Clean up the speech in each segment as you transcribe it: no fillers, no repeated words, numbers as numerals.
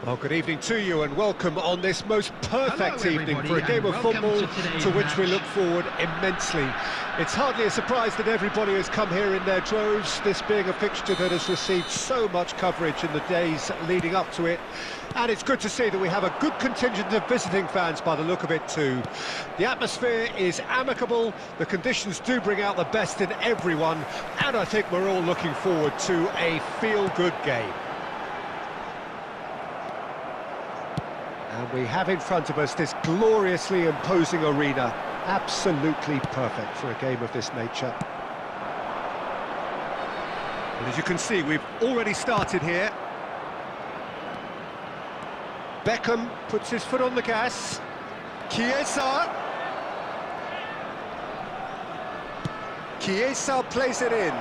Well, good evening to you and welcome on this most perfect evening for a game of football to which we look forward immensely. It's hardly a surprise that everybody has come here in their droves, this being a fixture that has received so much coverage in the days leading up to it. And it's good to see that we have a good contingent of visiting fans by the look of it too. The atmosphere is amicable, the conditions do bring out the best in everyone, and I think we're all looking forward to a feel-good game. And we have in front of us this gloriously imposing arena, absolutely perfect for a game of this nature. And as you can see, we've already started here. Beckham puts his foot on the gas. Chiesa plays it in.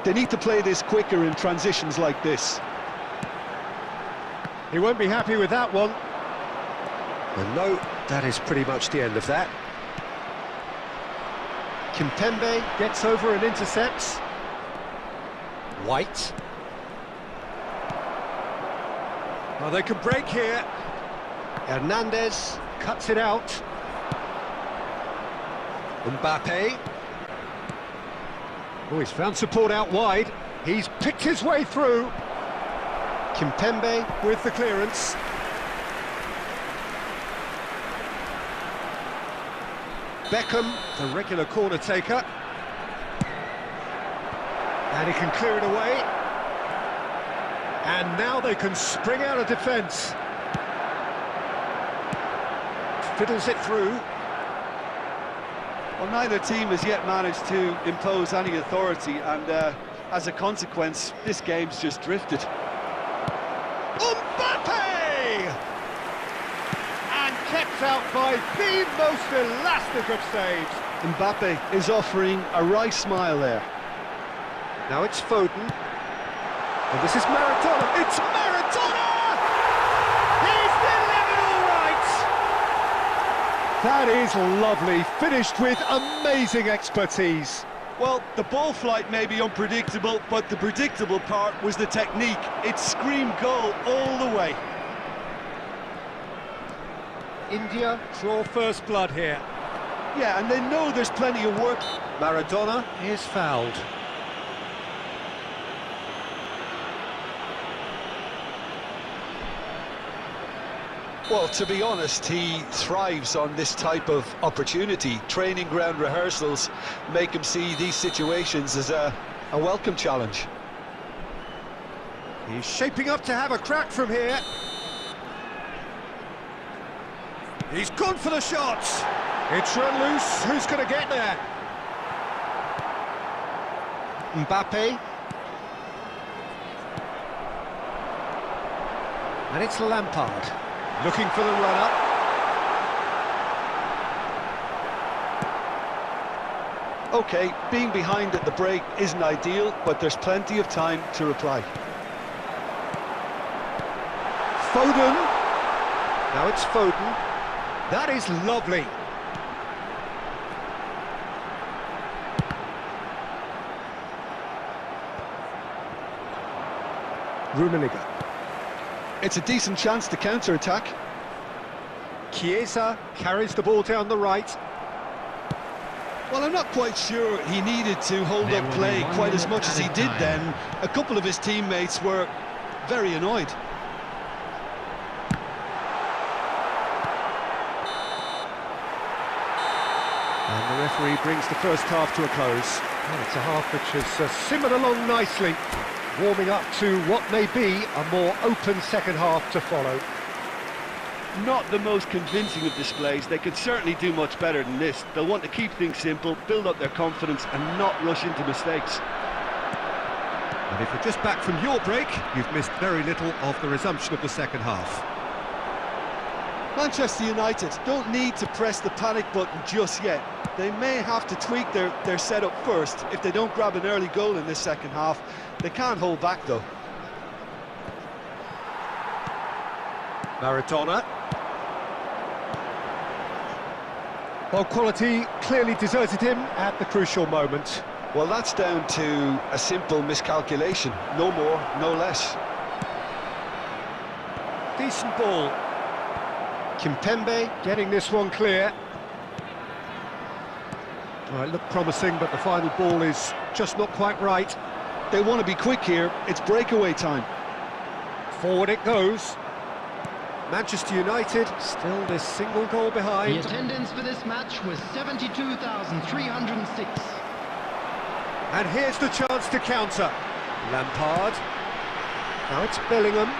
They need to play this quicker in transitions like this. He won't be happy with that one. And no, that is pretty much the end of that. Kimpembe gets over and intercepts. White. Well, they can break here. Hernandez cuts it out. Mbappe. Oh, he's found support out wide. He's picked his way through. Kimpembe with the clearance. Beckham, the regular corner taker. And he can clear it away. And now they can spring out of defence. Fiddles it through. Well, neither team has yet managed to impose any authority, and as a consequence, this game's just drifted. Mbappe! And kept out by the most elastic of saves. Mbappe is offering a wry smile there. Now it's Foden. And this is Maradona. It's Maradona! He's delivered all right! That is lovely. Finished with amazing expertise. Well, the ball flight may be unpredictable, but the predictable part was the technique. It screamed goal all the way. India draw first blood here. Yeah, and they know there's plenty of work. Maradona is fouled. Well, to be honest, he thrives on this type of opportunity. Training ground rehearsals make him see these situations as a welcome challenge. He's shaping up to have a crack from here. He's gone for the shots. It's run loose. Who's going to get there? Mbappe. And it's Lampard. Looking for the run-up. OK, being behind at the break isn't ideal, but there's plenty of time to reply. Foden. Now it's Foden. That is lovely. Rummenigge. It's a decent chance to counter-attack. Chiesa carries the ball down the right. Well, I'm not quite sure he needed to hold up play quite as much as he did then. A couple of his teammates were very annoyed. And the referee brings the first half to a close. And it's a half which has simmered along nicely, warming up to what may be a more open second half to follow. Not the most convincing of displays. They could certainly do much better than this. They'll want to keep things simple, build up their confidence and not rush into mistakes. And if you're just back from your break, you've missed very little of the resumption of the second half. Manchester United don't need to press the panic button just yet. They may have to tweak their setup first. If they don't grab an early goal in this second half, they can't hold back though. Maradona. Well, quality clearly deserted him at the crucial moment. Well, that's down to a simple miscalculation. No more, no less. decent ball. Kimpembe getting this one clear. Well, it looked promising, but the final ball is just not quite right. They want to be quick here, it's breakaway time. Forward it goes. Manchester United still this single goal behind. The attendance for this match was 72,306. And here's the chance to counter. Lampard. Now it's Bellingham.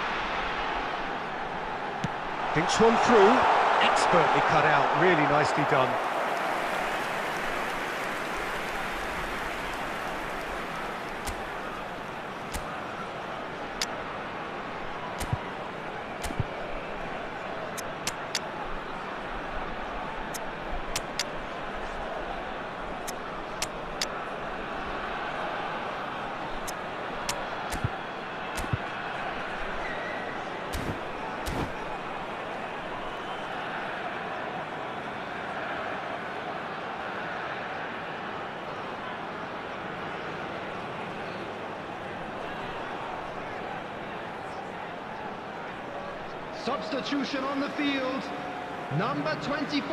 Thinks one through. Expertly cut out, really nicely done. Substitution on the field, number 24.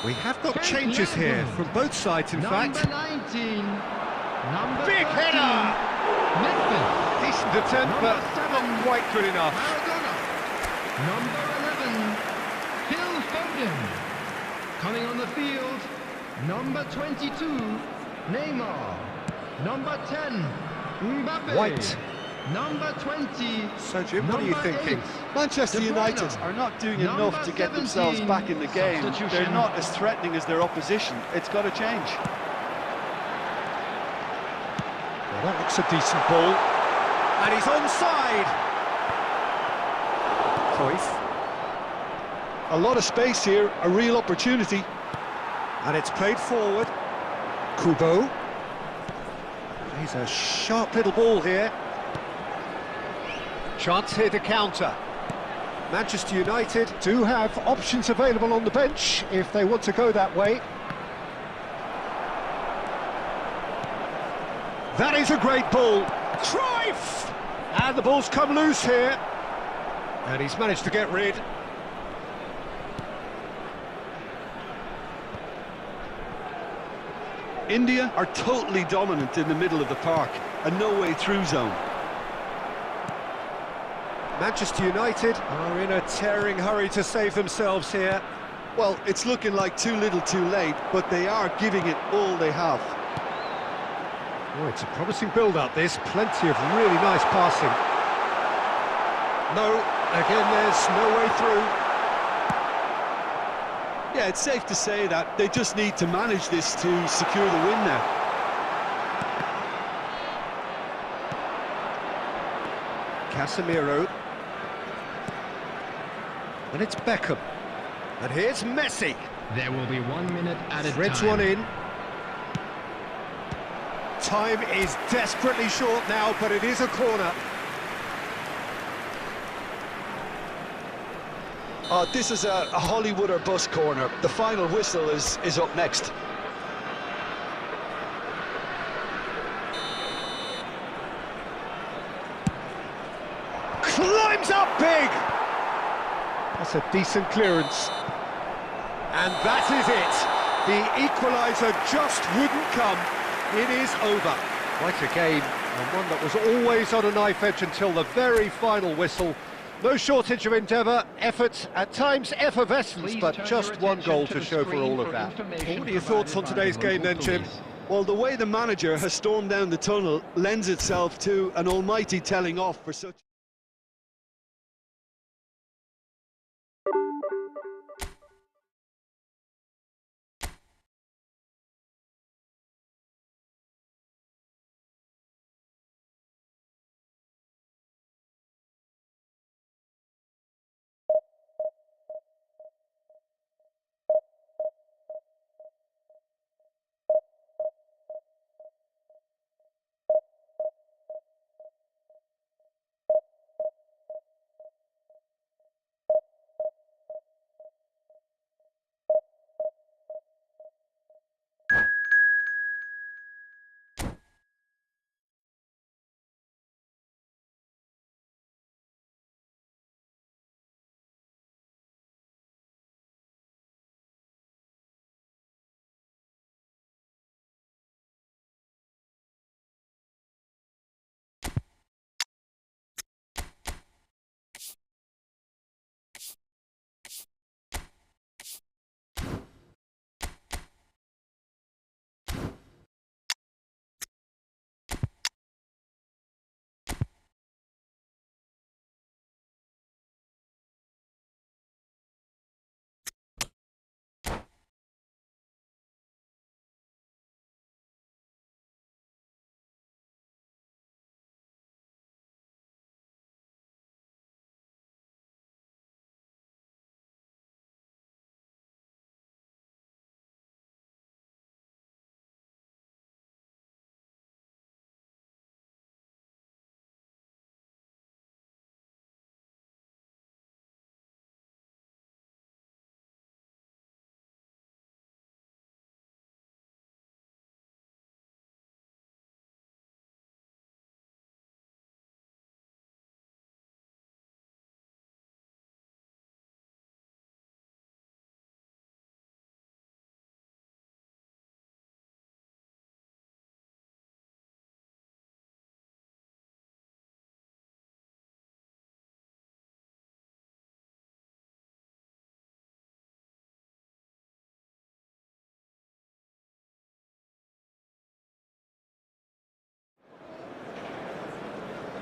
We have got changes here from both sides, in fact. Number 19. Number Big 13, header! Memphis. Decent attempt, but not quite good enough. Maradona. Number 11, Phil Foden. Coming on the field, number 22, Neymar. Number 10, Mbappe. White. Number 20. So, Jim, what are you thinking? Manchester De Bruyne. United are not doing enough Number to get themselves 17. back in the game. They're Substitution. not as threatening as their opposition. It's got to change. Well, that looks a decent ball. And he's onside. Cruyff. A lot of space here, a real opportunity. And it's played forward. Kubo. He's a sharp little ball here. Chance here to counter. Manchester United do have options available on the bench if they want to go that way. That is a great ball. Cruyff! And the ball's come loose here. And he's managed to get rid. India are totally dominant in the middle of the park, a no-way through zone. Manchester United are in a tearing hurry to save themselves here. Well, it's looking like too little too late, but they are giving it all they have. Oh, it's a promising build-up, this. Plenty of really nice passing. No, again, there's no way through. Yeah, it's safe to say that they just need to manage this to secure the win now. Casemiro. And it's Beckham. And here's Messi. There will be 1 minute added Threads time. one in. Time is desperately short now, but it is a corner. This is a Hollywood or bust corner. The final whistle is up next. Climbs up big! That's a decent clearance. And that is it. The equaliser just wouldn't come. It is over. Quite a game, and one that was always on a knife edge until the very final whistle. No shortage of endeavour, effort, at times effervescence, Please but turn just your one attention goal to to the show for screen all of for that. information Well, what are your thoughts on provided today's by the game then, local Jim? police. Well, the way the manager has stormed down the tunnel lends itself to an almighty telling off for such...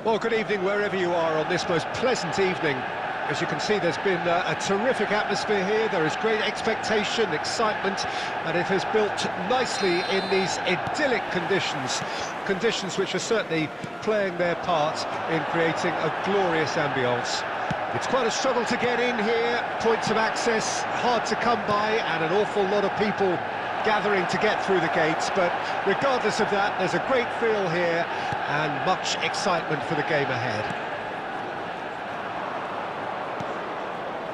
Well, good evening wherever you are on this most pleasant evening. As you can see, there's been a terrific atmosphere here. There is great expectation, excitement, and it has built nicely in these idyllic conditions. Conditions which are certainly playing their part in creating a glorious ambience. It's quite a struggle to get in here, points of access hard to come by, and an awful lot of people gathering to get through the gates, but regardless of that, there's a great feel here and much excitement for the game ahead.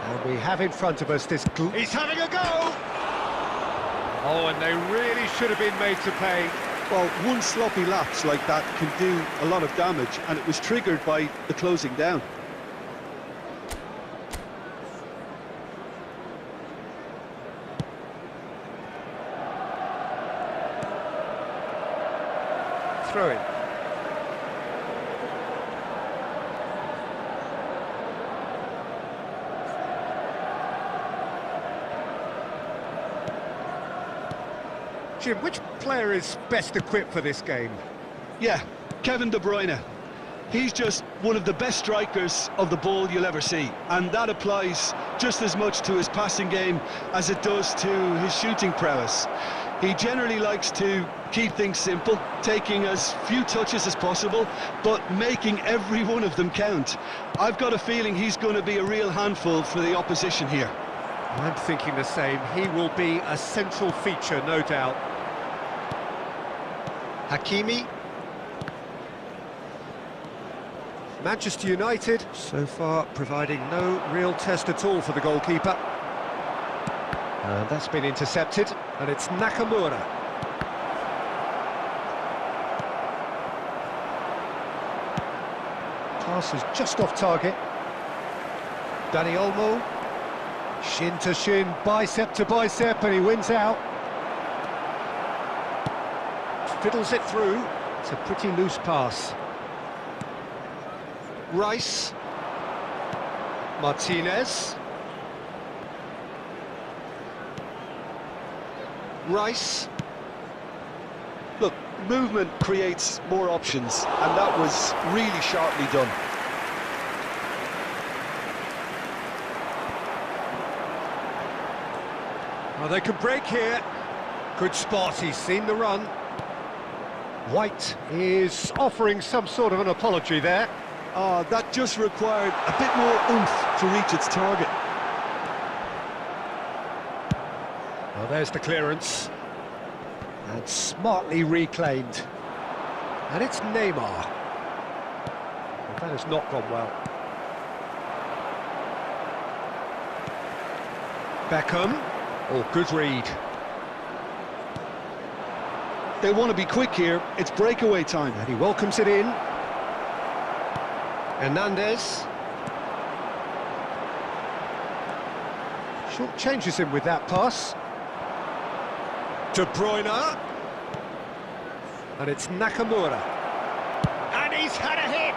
And we have in front of us this... He's having a go! Oh, and they really should have been made to pay. Well, one sloppy lapse like that can do a lot of damage, and it was triggered by the closing down. Throw in. Jim, which player is best equipped for this game? Yeah, Kevin De Bruyne. He's just one of the best strikers of the ball you'll ever see, and that applies just as much to his passing game as it does to his shooting prowess. He generally likes to keep things simple, taking as few touches as possible, but making every one of them count. I've got a feeling he's going to be a real handful for the opposition here. I'm thinking the same. He will be a central feature, no doubt. Hakimi. Manchester United, so far providing no real test at all for the goalkeeper. And that's been intercepted, and it's Nakamura. Pass is just off target. Dani Olmo. Shin to shin, bicep to bicep, and he wins out. Fiddles it through. It's a pretty loose pass. Rice. Martinez. Rice. Look, movement creates more options, and that was really sharply done. Well, they could break here. Good spot, he's seen the run. White is offering some sort of an apology there. That just required a bit more oomph to reach its target. Well, there's the clearance. And smartly reclaimed. And it's Neymar. Well, that has not gone well. Beckham. Oh, good read. They want to be quick here. It's breakaway time. And he welcomes it in. Hernandez. Short changes him with that pass. De Bruyne. And it's Nakamura. And he's had a hit!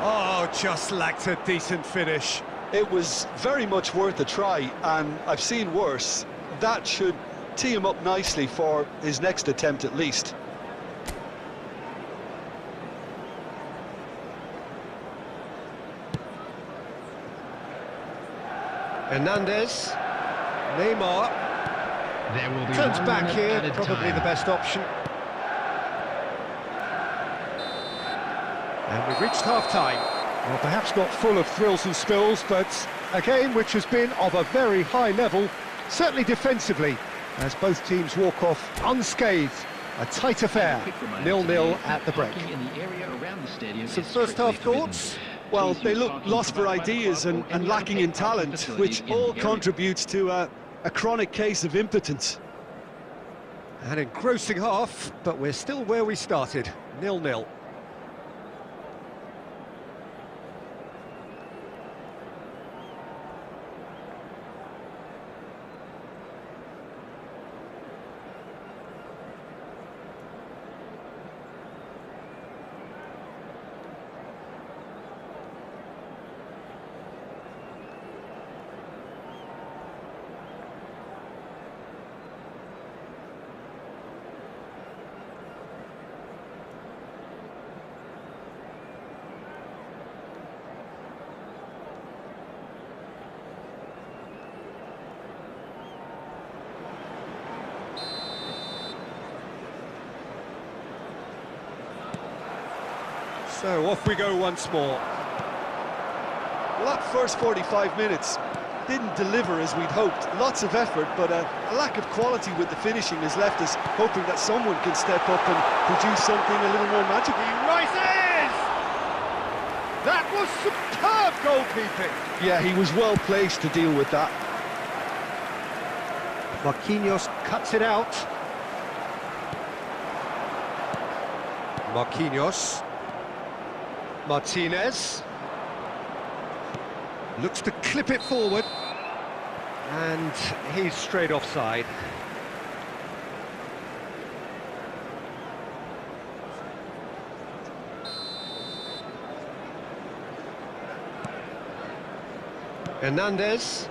Oh, just lacked a decent finish. It was very much worth a try, and I've seen worse. That should tee him up nicely for his next attempt at least. Hernandez. Neymar. There will be Turns 1 back minute here, added probably time. the best option. And we've reached half-time. Well, perhaps not full of thrills and spills, but a game which has been of a very high level, certainly defensively, as both teams walk off unscathed. A tight affair, 0-0 at the break. Some first-half thoughts? Well, they look lost for ideas and lacking in talent, which all contributes to a chronic case of impotence. An engrossing half, but we're still where we started, 0-0. So off we go once more. Well, that first 45 minutes didn't deliver as we'd hoped. Lots of effort, but a lack of quality with the finishing has left us hoping that someone can step up and produce something a little more magical. He rises! That was superb goalkeeping. Yeah, he was well placed to deal with that. Marquinhos cuts it out. Marquinhos. Martinez. Looks to clip it forward. And he's straight offside. Hernandez.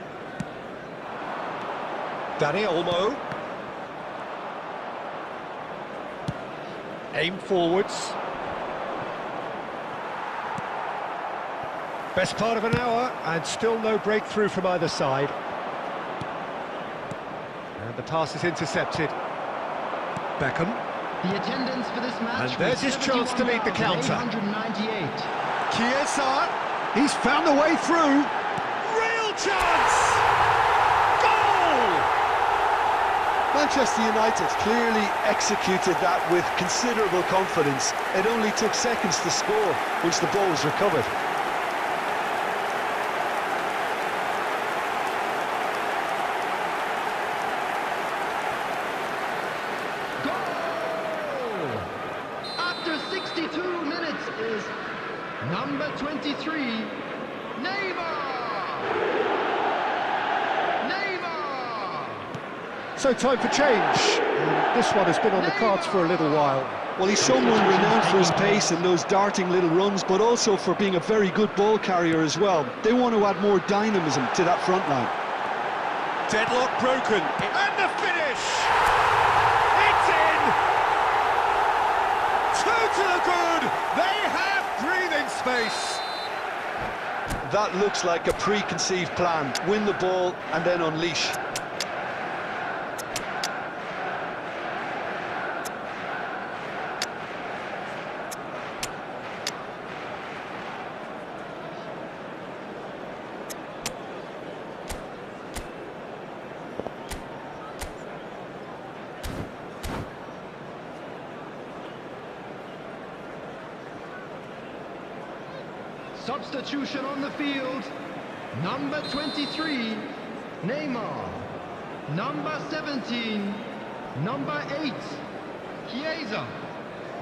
Dani Olmo. Aim forwards. Best part of an hour, and still no breakthrough from either side. And the pass is intercepted. Beckham. The attendance for this match. And there's his chance to lead the counter. 198. Chiesa. He's found the way through. Real chance! Goal! Manchester United clearly executed that with considerable confidence. It only took seconds to score once the ball was recovered. Goal! After 62 minutes is number 23, Neymar! So time for change. And this one has been on the cards for a little while. Well, he's someone renowned for his pace and those darting little runs, but also for being a very good ball carrier as well. They want to add more dynamism to that front line. Deadlock broken. And the finish! It's in! Two to the good! They have breathing space! That looks like a preconceived plan. Win the ball and then unleash. Substitution on the field. Number 23, Neymar. Number 17, number 8, Chiesa.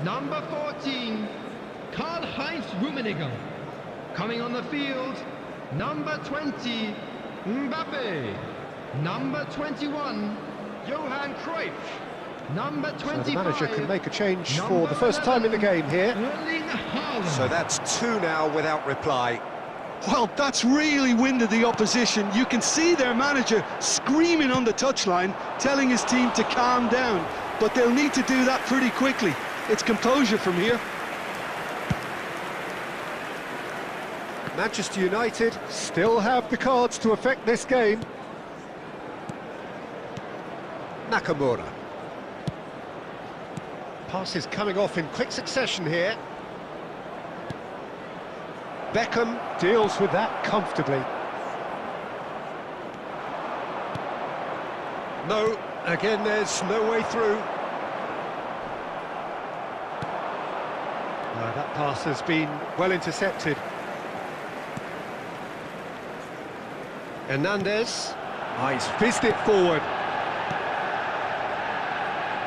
Number 14, Karl-Heinz Rummenigge. Coming on the field, number 20, Mbappe. Number 21, Johan Cruyff. Number 25. So the manager can make a change for the first time in the game here. So that's two now without reply. Well, that's really winded the opposition. You can see their manager screaming on the touchline, telling his team to calm down. But they'll need to do that pretty quickly. It's composure from here. Manchester United still have the cards to affect this game. Nakamura. Passes coming off in quick succession here. Beckham deals with that comfortably. No, again there's no way through. No, that pass has been well intercepted. Hernandez. Oh, he's fizzed it forward.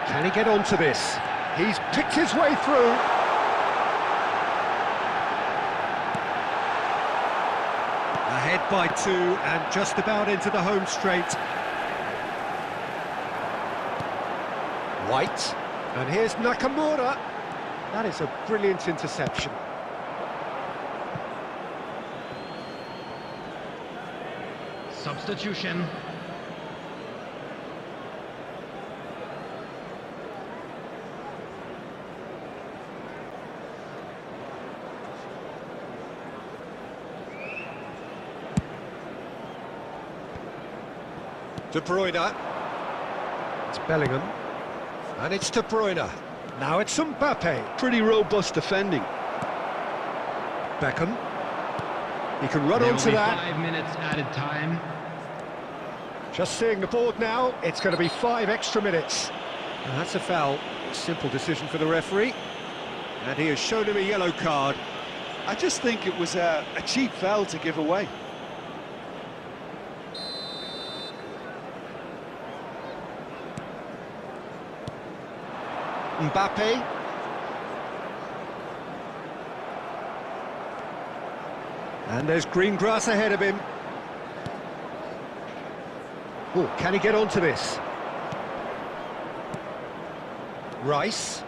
Can he get onto this? He's picked his way through. Ahead by 2 and just about into the home straight. White. And here's Nakamura. That is a brilliant interception. Substitution. De Bruyne. It's Bellingham. And it's De Bruyne. Now it's Mbappe. Pretty robust defending. Beckham. He can run There onto will be that. 5 minutes added time. Just seeing the board now, it's going to be 5 extra minutes. And that's a foul. Simple decision for the referee. And he has shown him a yellow card. I just think it was a cheap foul to give away. Mbappe. And there's green grass ahead of him. Oh, can he get onto this? Rice.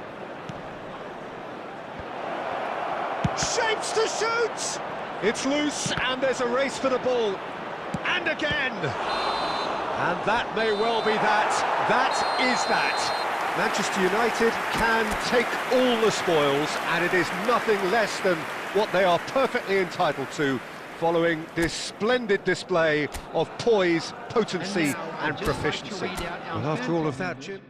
Shapes to shoot! It's loose, and there's a race for the ball. And again! And that may well be that. That is that. Manchester United can take all the spoils, and it is nothing less than what they are perfectly entitled to, following this splendid display of poise, potency and proficiency. Well, after all of that, Jim...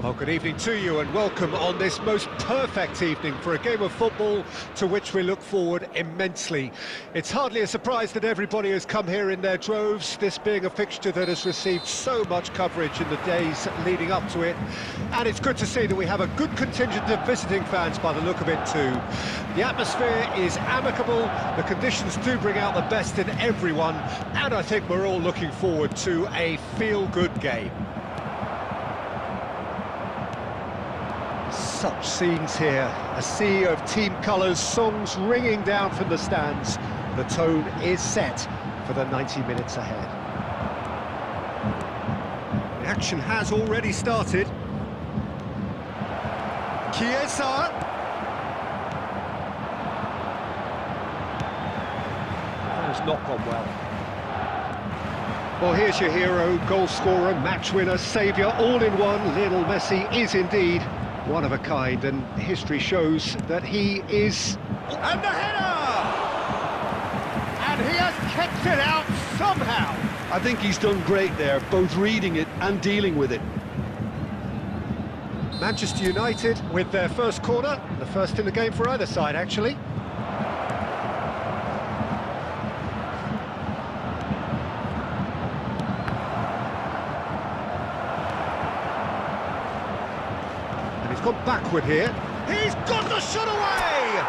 Well, good evening to you and welcome on this most perfect evening for a game of football to which we look forward immensely. It's hardly a surprise that everybody has come here in their droves, this being a fixture that has received so much coverage in the days leading up to it. And it's good to see that we have a good contingent of visiting fans by the look of it too. The atmosphere is amicable, the conditions do bring out the best in everyone, and I think we're all looking forward to a feel-good game. Such scenes here, a sea of team colours, songs ringing down from the stands. The tone is set for the 90 minutes ahead. The action has already started. Chiesa. That has not gone well. Well, here's your hero, goal scorer, match winner, saviour, all in one. Lionel Messi is indeed one of a kind, and history shows that he is... And the header! And he has kept it out somehow! I think he's done great there, both reading it and dealing with it. Manchester United with their first corner, the first in the game for either side, actually. Gone backward here. He's got the shot away!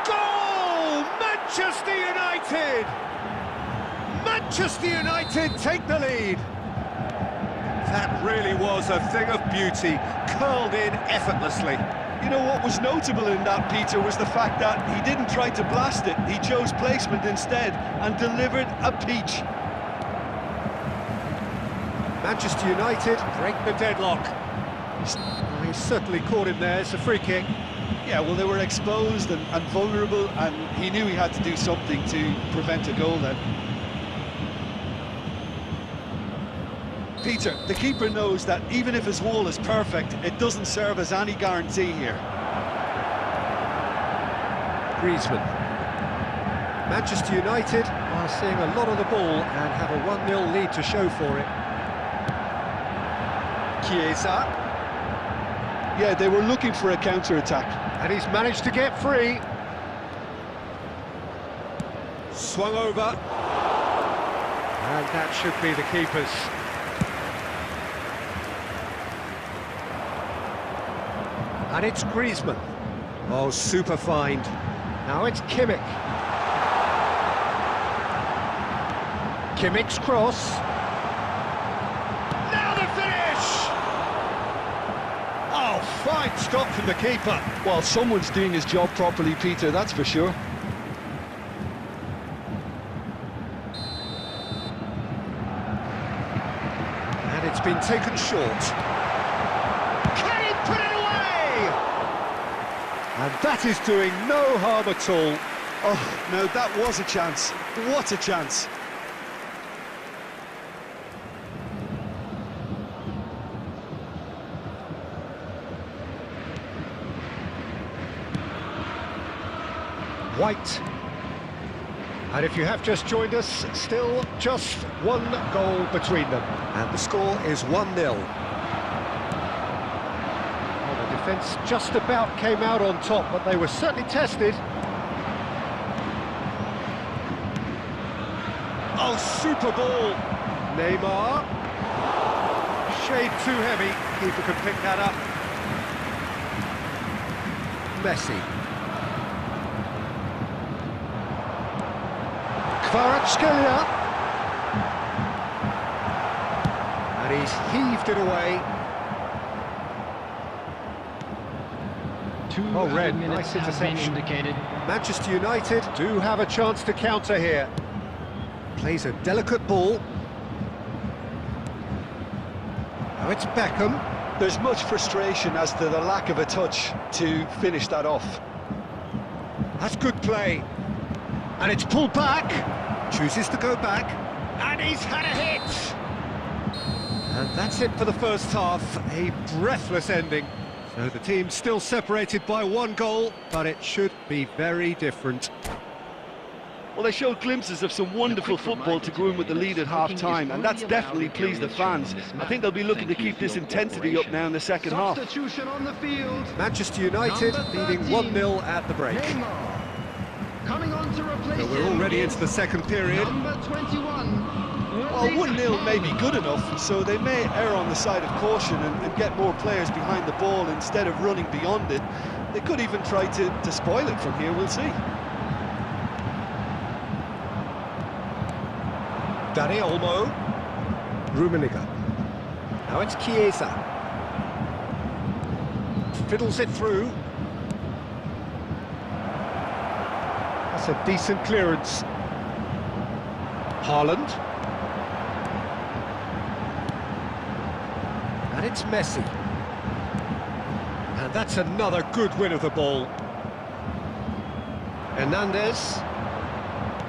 Goal! Manchester United! Manchester United take the lead. That really was a thing of beauty, curled in effortlessly. You know what was notable in that, Peter, was the fact that he didn't try to blast it. He chose placement instead and delivered a peach. Manchester United break the deadlock. He's certainly caught him there. It's a free kick. Yeah, well, they were exposed and vulnerable, and he knew he had to do something to prevent a goal then. Peter, the keeper knows that even if his wall is perfect, it doesn't serve as any guarantee here. Griezmann. Manchester United are seeing a lot of the ball and have a 1-0 lead to show for it. Chiesa. Yeah, they were looking for a counter-attack. And he's managed to get free. Swung over. And that should be the keeper's. And it's Griezmann. Oh, super find. Now it's Kimmich. Kimmich's cross. Now the finish! Oh, fine stop from the keeper. Well, someone's doing his job properly, Peter, that's for sure. And it's been taken short. Can he put it away? And that is doing no harm at all. Oh, no, that was a chance. What a chance. White. And if you have just joined us, still just one goal between them. And the score is 1-0. Well, the defence just about came out on top, but they were certainly tested. Oh, super ball. Neymar. Shade too heavy. Keeper can pick that up. Messi. Kvaratskhelia. And he's heaved it away. Oh, red, nice interception. Manchester United do have a chance to counter here. Plays a delicate ball. Now it's Beckham. There's much frustration as to the lack of a touch to finish that off. That's good play. And it's pulled back. Chooses to go back. And he's had a hit. And that's it for the first half. A breathless ending. So the team's still separated by one goal, but it should be very different. Well, they showed glimpses of some wonderful football to go in with the lead at half-time, and that's definitely pleased the fans. I think they'll be looking to keep this intensity up now in the second half. Substitution on the field. Manchester United leading 1-0 at the break. Coming on to replace So we're already into the second period. Number 21. Well, 1-0 may be good enough, so they may err on the side of caution and get more players behind the ball instead of running beyond it. They could even try to spoil it from here, we'll see. Dani Olmo. Rummenigge. Now it's Chiesa. Fiddles it through. That's a decent clearance. Haaland. And it's Messi. And that's another good win of the ball. Hernandez.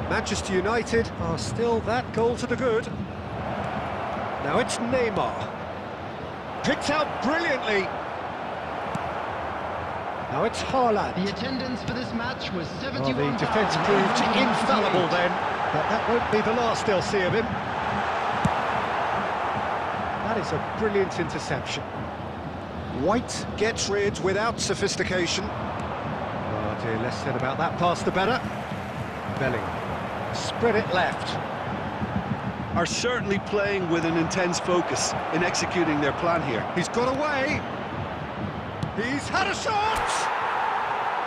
Manchester United are still that goal to the good. Now it's Neymar. Picked out brilliantly. Now it's Haaland. The attendance for this match was 71. Well, the defence proved infallible then, but that won't be the last they'll see of him. That is a brilliant interception. White gets rid without sophistication. Oh dear, less said about that pass the better. Bellingham. Spread it left. Are certainly playing with an intense focus in executing their plan here. He's got away. He's had a shot!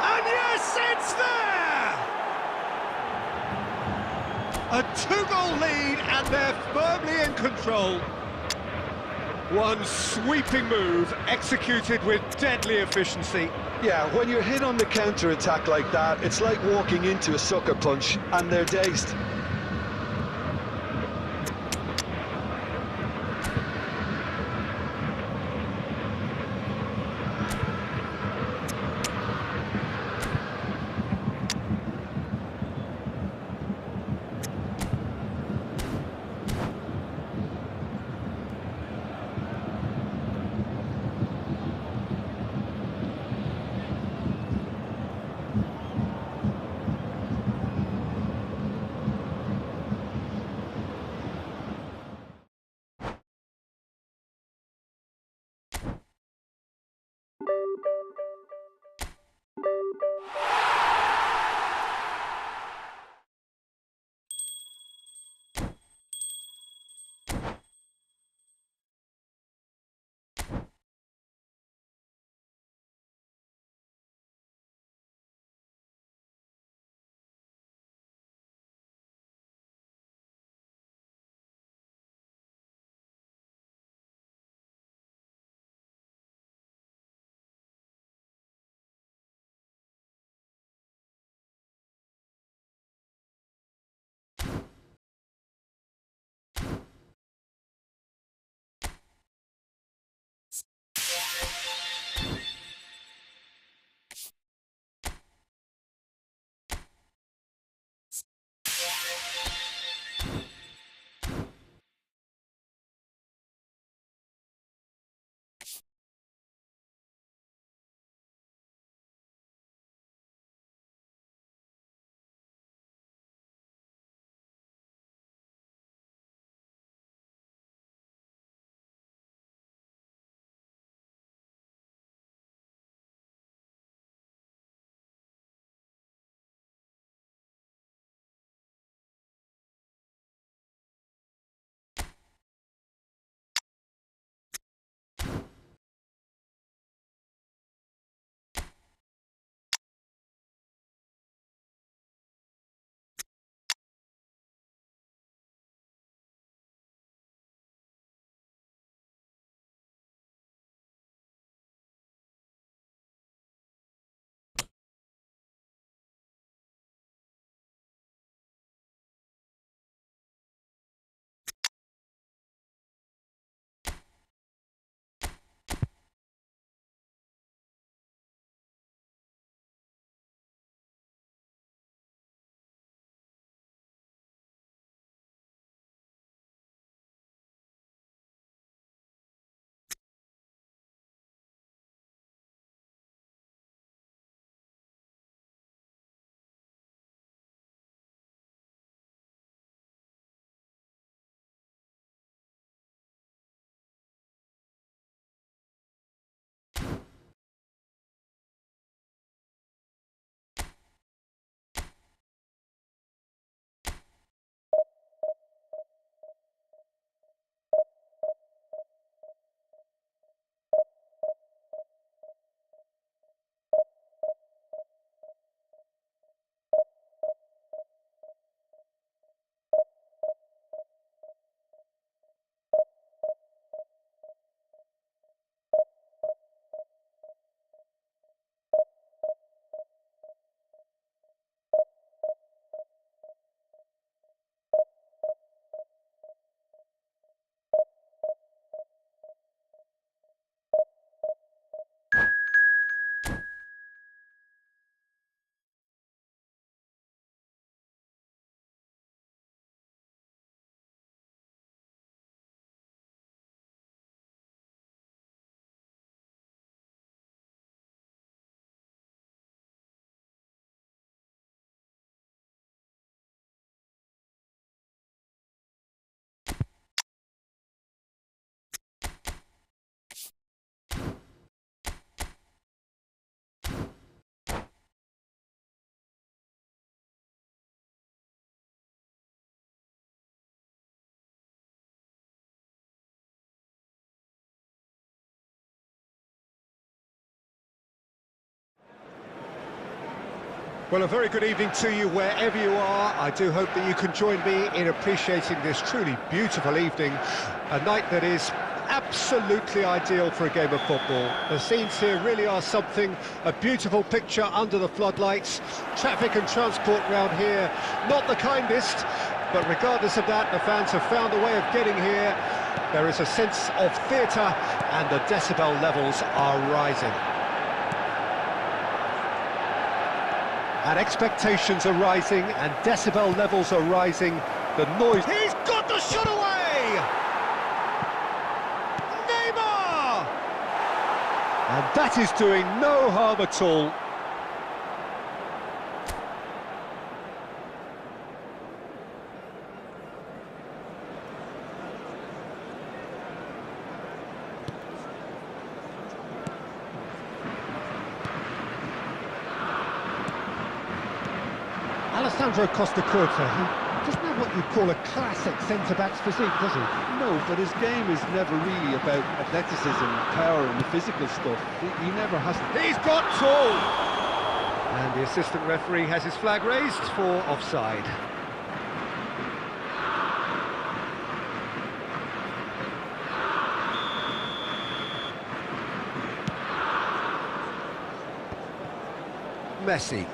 And yes, it's there! A two-goal lead and they're firmly in control. One sweeping move executed with deadly efficiency. Yeah, when you're hit on the counter-attack like that, it's like walking into a sucker punch and they're dazed. Well, a very good evening to you wherever you are. I do hope that you can join me in appreciating this truly beautiful evening, a night that is absolutely ideal for a game of football. The scenes here really are something, a beautiful picture under the floodlights. Traffic and transport round here, not the kindest, but regardless of that, the fans have found a way of getting here. There is a sense of theatre and the decibel levels are rising. And expectations are rising and decibel levels are rising. The noise... He's got the shot away! Neymar! And that is doing no harm at all. Alessandro Costa-Curta, he doesn't have what you'd call a classic centre-back's physique, does he? No, but his game is never really about athleticism, power and the physical stuff. He never has... He's got tall! And the assistant referee has his flag raised for offside. Messi.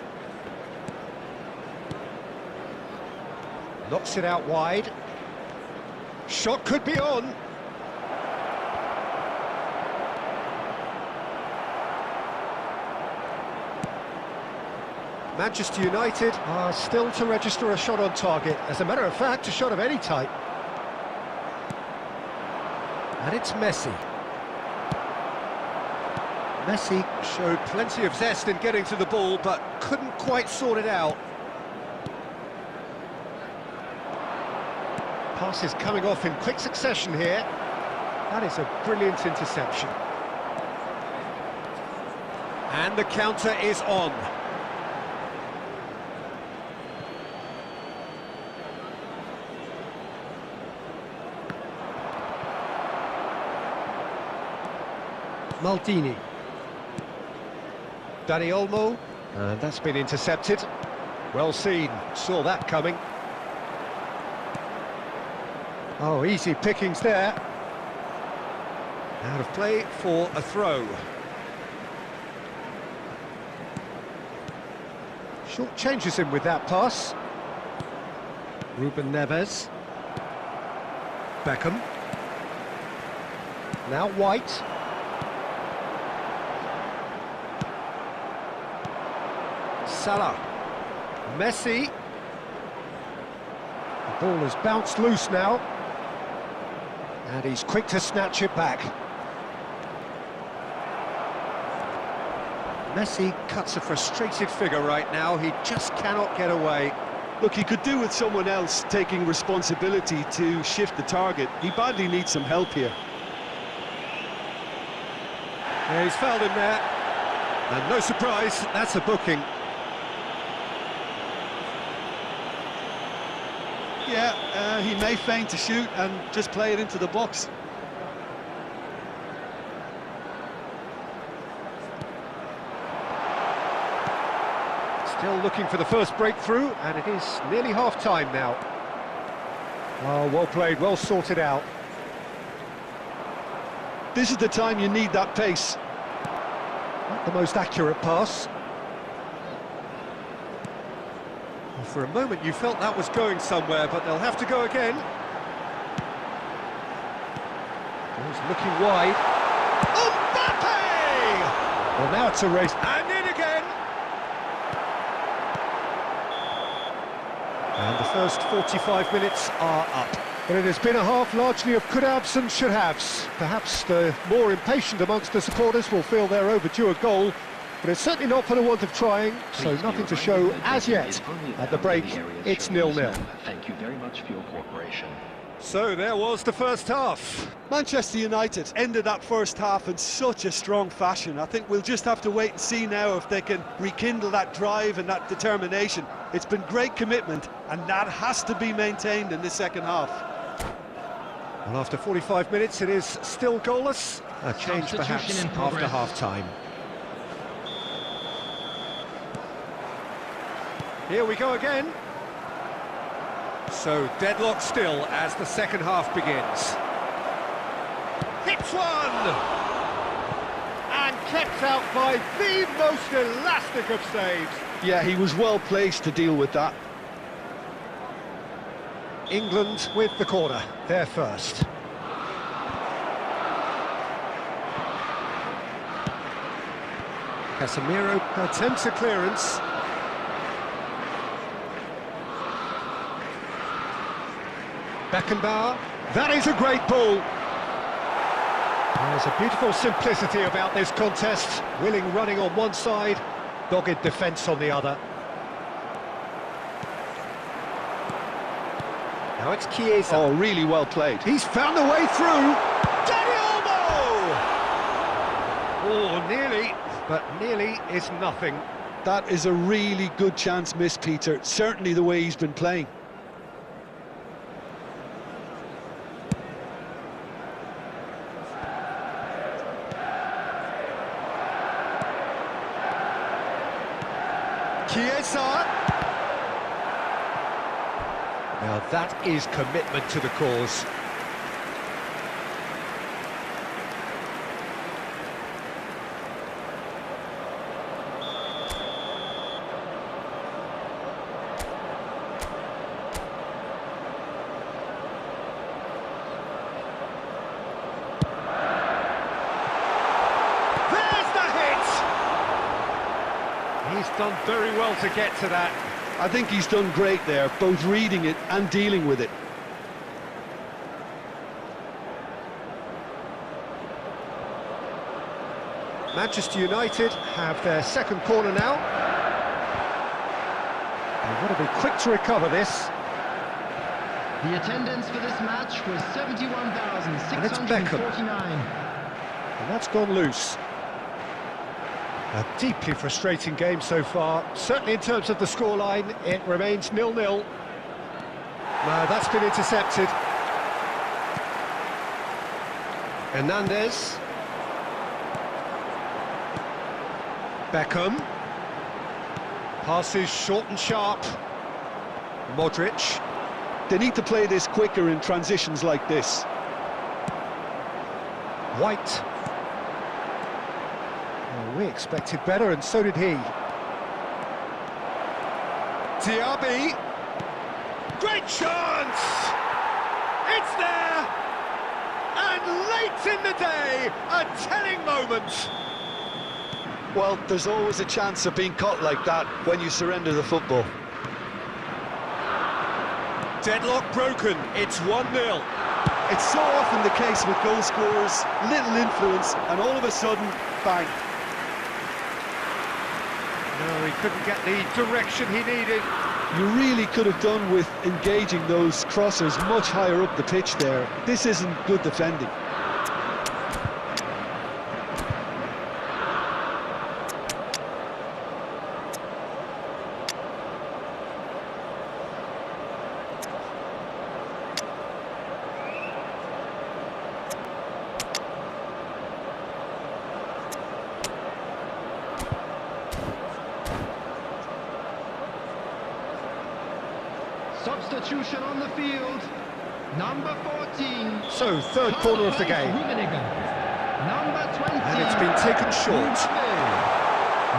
Knocks it out wide. Shot could be on. Manchester United are still to register a shot on target. As a matter of fact, a shot of any type. And it's Messi. Messi showed plenty of zest in getting to the ball, but couldn't quite sort it out. Passes coming off in quick succession here. That is a brilliant interception. And the counter is on. Maldini. Dani Olmo. And that's been intercepted. Well seen, saw that coming. Oh, easy pickings there. Out of play for a throw. Short changes him with that pass. Ruben Neves. Beckham. Now White. Salah. Messi. The ball has bounced loose now. And he's quick to snatch it back. Messi cuts a frustrated figure right now. He just cannot get away. Look, he could do with someone else taking responsibility to shift the target. He badly needs some help here. Yeah, he's fouled him there. And no surprise, that's a booking. Yeah, he may feign to shoot and just play it into the box. Still looking for the first breakthrough, and it is nearly half-time now. Oh, well played, well sorted out. This is the time you need that pace. Not the most accurate pass. For a moment you felt that was going somewhere, but they'll have to go again. He's looking wide. Mbappe! Well, now it's a race. And in again! And the first 45 minutes are up. But it has been a half largely of could-haves and should-haves. Perhaps the more impatient amongst the supporters will feel they're overdue a goal, but it's certainly not for the want of trying, so nothing to show as yet. At the break, it's 0-0. Thank you very much for your cooperation. So there was the first half. Manchester United ended that first half in such a strong fashion. I think we'll just have to wait and see now if they can rekindle that drive and that determination. It's been great commitment, and that has to be maintained in the second half. Well, after 45 minutes, it is still goalless. A change perhaps after half-time. Here we go again. So deadlock still as the second half begins. Hits one! And kept out by the most elastic of saves. Yeah, he was well placed to deal with that. England with the corner, they're first. Casemiro attempts a clearance. Beckenbauer, that is a great ball. There's a beautiful simplicity about this contest. Willing running on one side, dogged defence on the other. Now it's Chiesa. Oh, really well played. He's found a way through. Dani Olmo! Oh, nearly, but nearly is nothing. That is a really good chance missed, Peter. Certainly the way he's been playing. Chiesa. Now that is commitment to the cause. He's done very well to get to that. I think he's done great there, both reading it and dealing with it. Manchester United have their second corner now. They've got to be quick to recover this. The attendance for this match was 71,649. And that's gone loose. A deeply frustrating game so far. Certainly in terms of the scoreline, it remains 0-0. No, that's been intercepted. Hernandez. Beckham. Passes short and sharp. Modric. They need to play this quicker in transitions like this. White. We expected better, and so did he. Diaby. Great chance! It's there! And late in the day, a telling moment. Well, there's always a chance of being caught like that when you surrender the football. Deadlock broken, it's 1-0. It's so often the case with goal scorers, little influence, and all of a sudden, bang. No, he couldn't get the direction he needed. You really could have done with engaging those crossers much higher up the pitch there. This isn't good defending. Substitution on the field, number 14. So, third corner of the game. Number 20. And it's been taken short.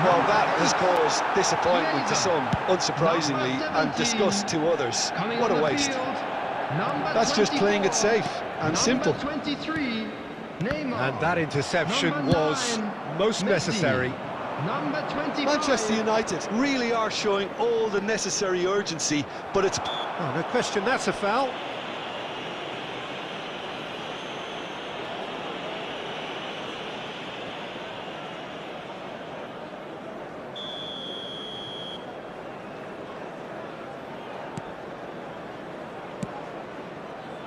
Well, that has caused disappointment to some, unsurprisingly, and disgust to others. What a waste. That's just playing it safe and simple. 23, and that interception was most necessary. Number 25. Manchester United really are showing all the necessary urgency, but it's... Oh, no question, that's a foul.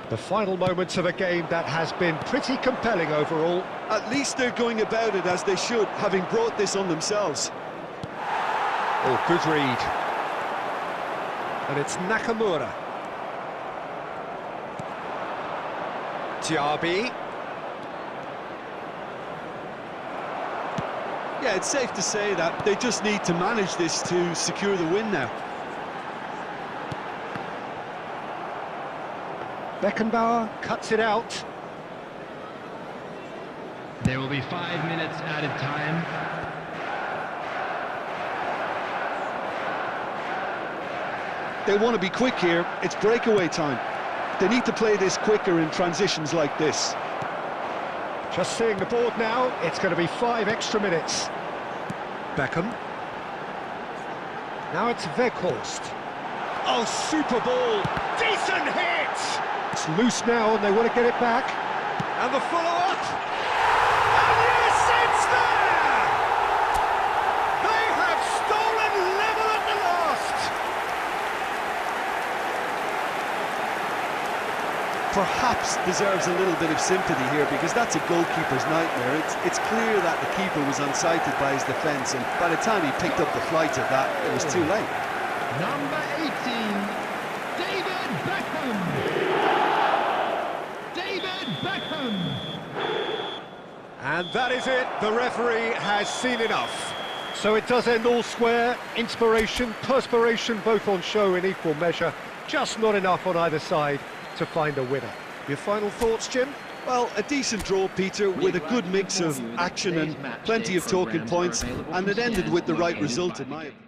The final moments of a game that has been pretty compelling overall. At least they're going about it as they should, having brought this on themselves. Oh, good read. And it's Nakamura. Diaby. Yeah, it's safe to say that they just need to manage this to secure the win now. Beckenbauer cuts it out. There will be 5 minutes added time. They want to be quick here. It's breakaway time. They need to play this quicker in transitions like this. Just seeing the board now, it's going to be 5 extra minutes. Beckham. Now it's Weghorst. Oh, super ball! Decent hit! It's loose now and they want to get it back. And the follow-up! And yes, it's there! They have stolen level at the last! Perhaps deserves a little bit of sympathy here, because that's a goalkeeper's nightmare. It's clear that the keeper was unsighted by his defence, and by the time he picked up the flight of that, it was too late. Number 18, David Beckham. David Beckham. And that is it. The referee has seen enough. So it does end all square. Inspiration, perspiration, both on show in equal measure. Just not enough on either side to find a winner. Your final thoughts, Jim? Well, a decent draw, Peter, with a good mix of action and plenty of talking points, and it ended with the right result in my opinion.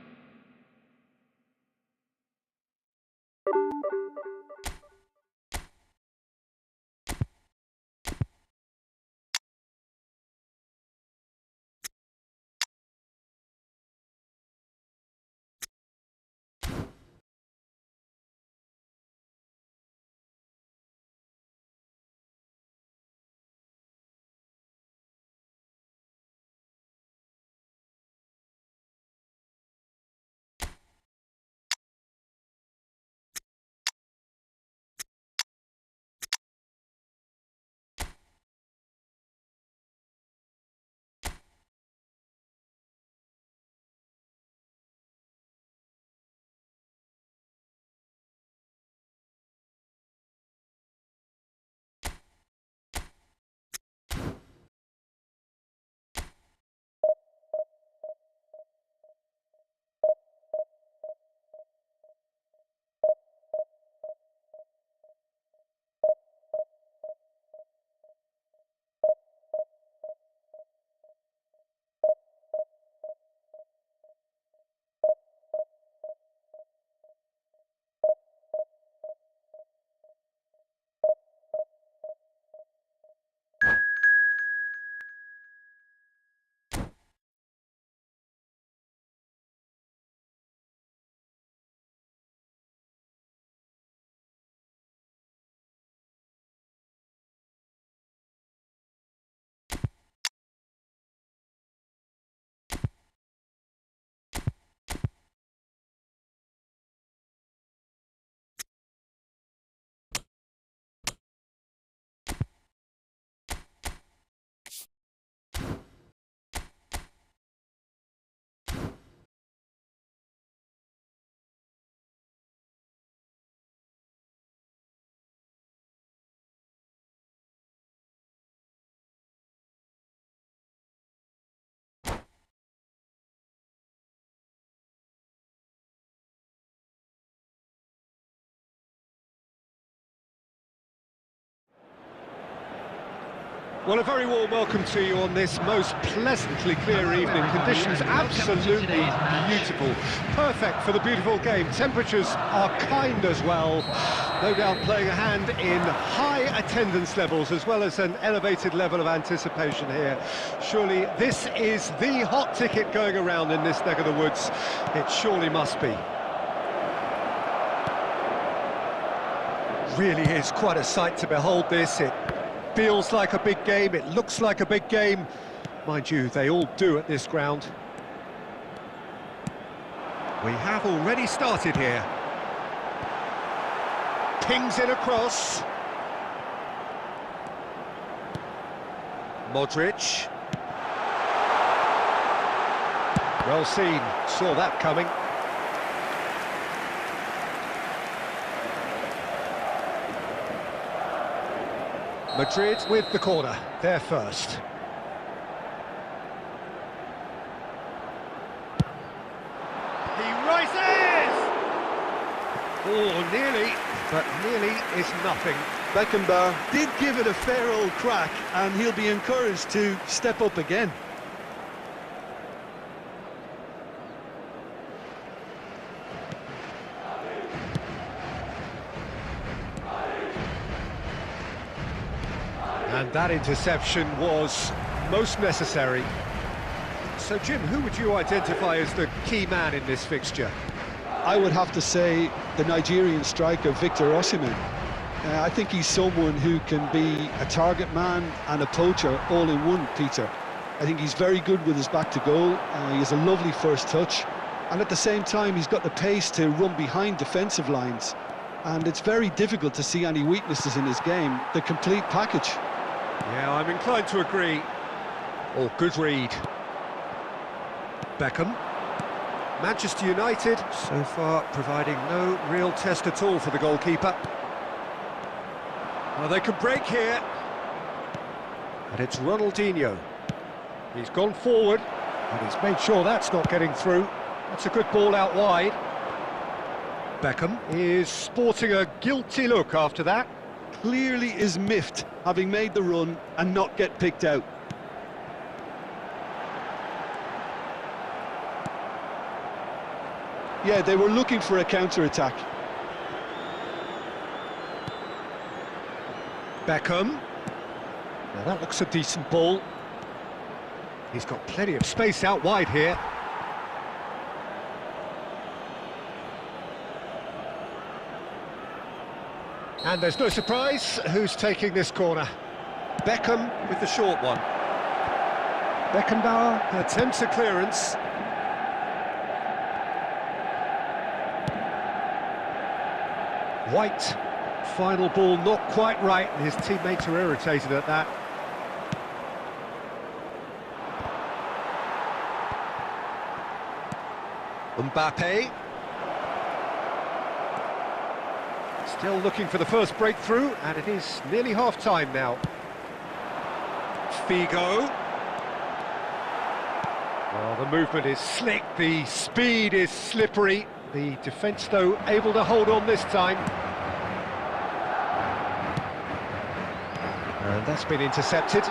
Well, a very warm welcome to you on this most pleasantly clear evening. Conditions absolutely beautiful. Perfect for the beautiful game. Temperatures are kind as well. No doubt playing a hand in high attendance levels as well as an elevated level of anticipation here. Surely this is the hot ticket going around in this neck of the woods. It surely must be. Really is quite a sight to behold this. It feels like a big game, it looks like a big game. Mind you, they all do at this ground. We have already started here. Pings it across. Modric. Well seen, saw that coming. Madrid with the corner, there first. He rises! Oh, nearly, but nearly is nothing. Beckenbauer did give it a fair old crack, and he'll be encouraged to step up again. And that interception was most necessary. So, Jim, who would you identify as the key man in this fixture? I would have to say the Nigerian striker, Victor Osimhen. I think he's someone who can be a target man and a poacher all in one, Peter. I think he's very good with his back to goal. He has a lovely first touch. And at the same time, he's got the pace to run behind defensive lines. And it's very difficult to see any weaknesses in his game. The complete package. Yeah, I'm inclined to agree. Oh, good read. Beckham. Manchester United, so far providing no real test at all for the goalkeeper. Well, they can break here. And it's Ronaldinho. He's gone forward, and he's made sure that's not getting through. That's a good ball out wide. Beckham is sporting a guilty look after that. Clearly is miffed, having made the run and not get picked out. Yeah, they were looking for a counter-attack. Beckham. Now that looks a decent ball. He's got plenty of space out wide here. And there's no surprise who's taking this corner. Beckham with the short one. Beckenbauer attempts a clearance. White, final ball not quite right, and his teammates are irritated at that. Mbappe. Still looking for the first breakthrough, and it is nearly half-time now. Figo. Oh, the movement is slick, the speed is slippery. The defence, though, able to hold on this time. And that's been intercepted.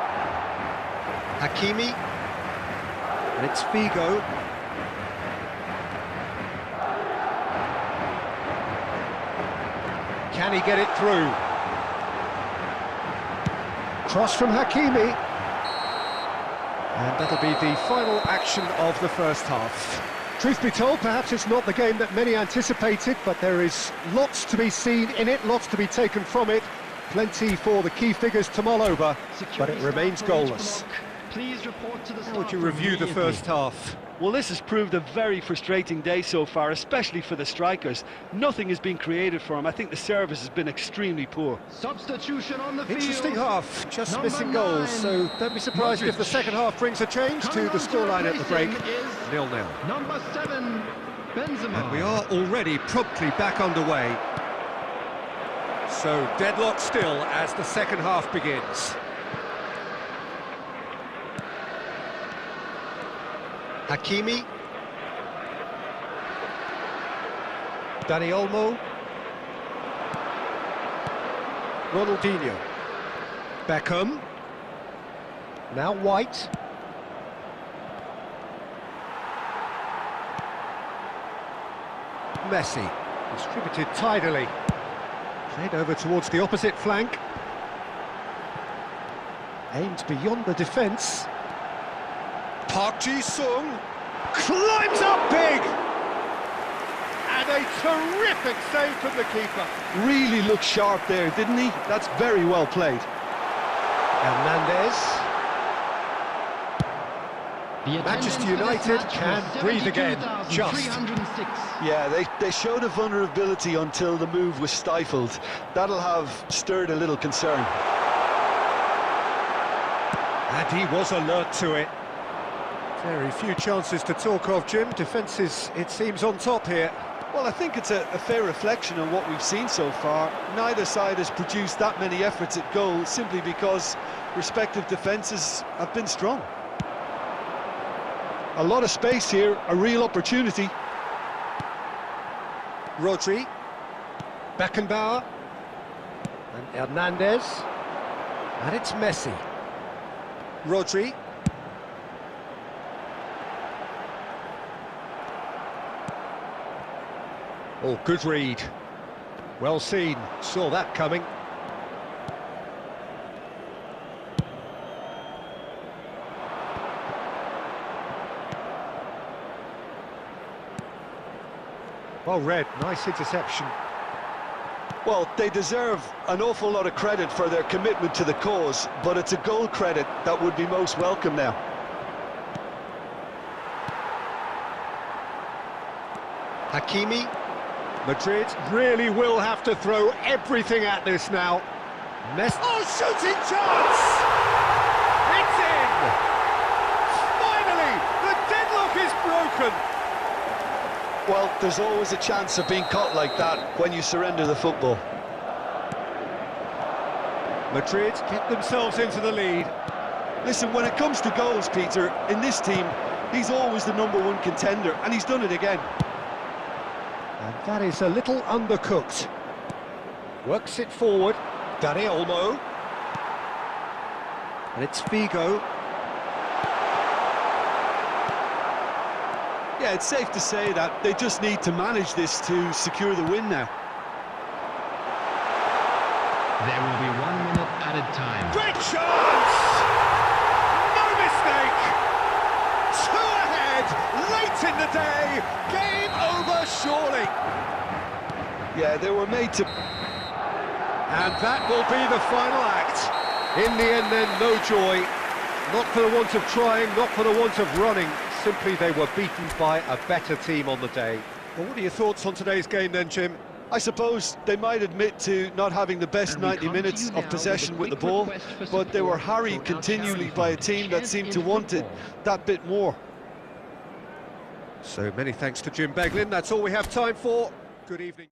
Hakimi. And it's Figo. Can he get it through? Cross from Hakimi. And that'll be the final action of the first half. Truth be told, perhaps it's not the game that many anticipated, but there is lots to be seen in it, lots to be taken from it. Plenty for the key figures to mull over, but it remains goalless. Please report to the How would you review the first half? Well, this has proved a very frustrating day so far, especially for the strikers. Nothing has been created for them. I think the service has been extremely poor. Substitution on the field. Interesting half, just Number missing goals, 9, so don't be surprised if the second half brings a change to the scoreline at the break. 0-0. Number 7, Benzema. And we are already promptly back underway. So deadlock still as the second half begins. Hakimi. Dani Olmo. Ronaldinho. Beckham. Now White. Messi. Distributed tidily. Played over towards the opposite flank. Aimed beyond the defence. Park Ji-sung climbs up big! And a terrific save from the keeper. Really looked sharp there, didn't he? That's very well played. Hernandez. Manchester United can breathe again, just. Yeah, they showed a vulnerability until the move was stifled. That'll have stirred a little concern. And he was alert to it. Very few chances to talk of, Jim. Defence is, it seems, on top here. Well, I think it's a fair reflection on what we've seen so far. Neither side has produced that many efforts at goal simply because respective defences have been strong. A lot of space here, a real opportunity. Rodri. Beckenbauer. And Hernandez. And it's Messi. Rodri. Oh, good read. Well seen. Saw that coming. Well read. Nice interception. Well, they deserve an awful lot of credit for their commitment to the cause, but it's a goal credit that would be most welcome now. Hakimi. Madrid really will have to throw everything at this now. Messi. Oh, shooting chance! It's in! Finally, the deadlock is broken. Well, there's always a chance of being caught like that when you surrender the football. Madrid get themselves into the lead. Listen, when it comes to goals, Peter, in this team, he's always the #1 contender, and he's done it again. And that is a little undercooked. Works it forward. Dani Olmo. And it's Figo. Yeah, it's safe to say that they just need to manage this to secure the win now. There will be 1 minute added time. Great chance! No mistake! Two ahead, late in the day. Game over, surely. Yeah, they were made to... And that will be the final act. In the end, then, no joy. Not for the want of trying, not for the want of running. Simply they were beaten by a better team on the day. Well, what are your thoughts on today's game then, Jim? I suppose they might admit to not having the best 90 minutes of possession with the ball, but they were harried continually by a team that seemed to want it that bit more. So many thanks to Jim Beglin. That's all we have time for. Good evening.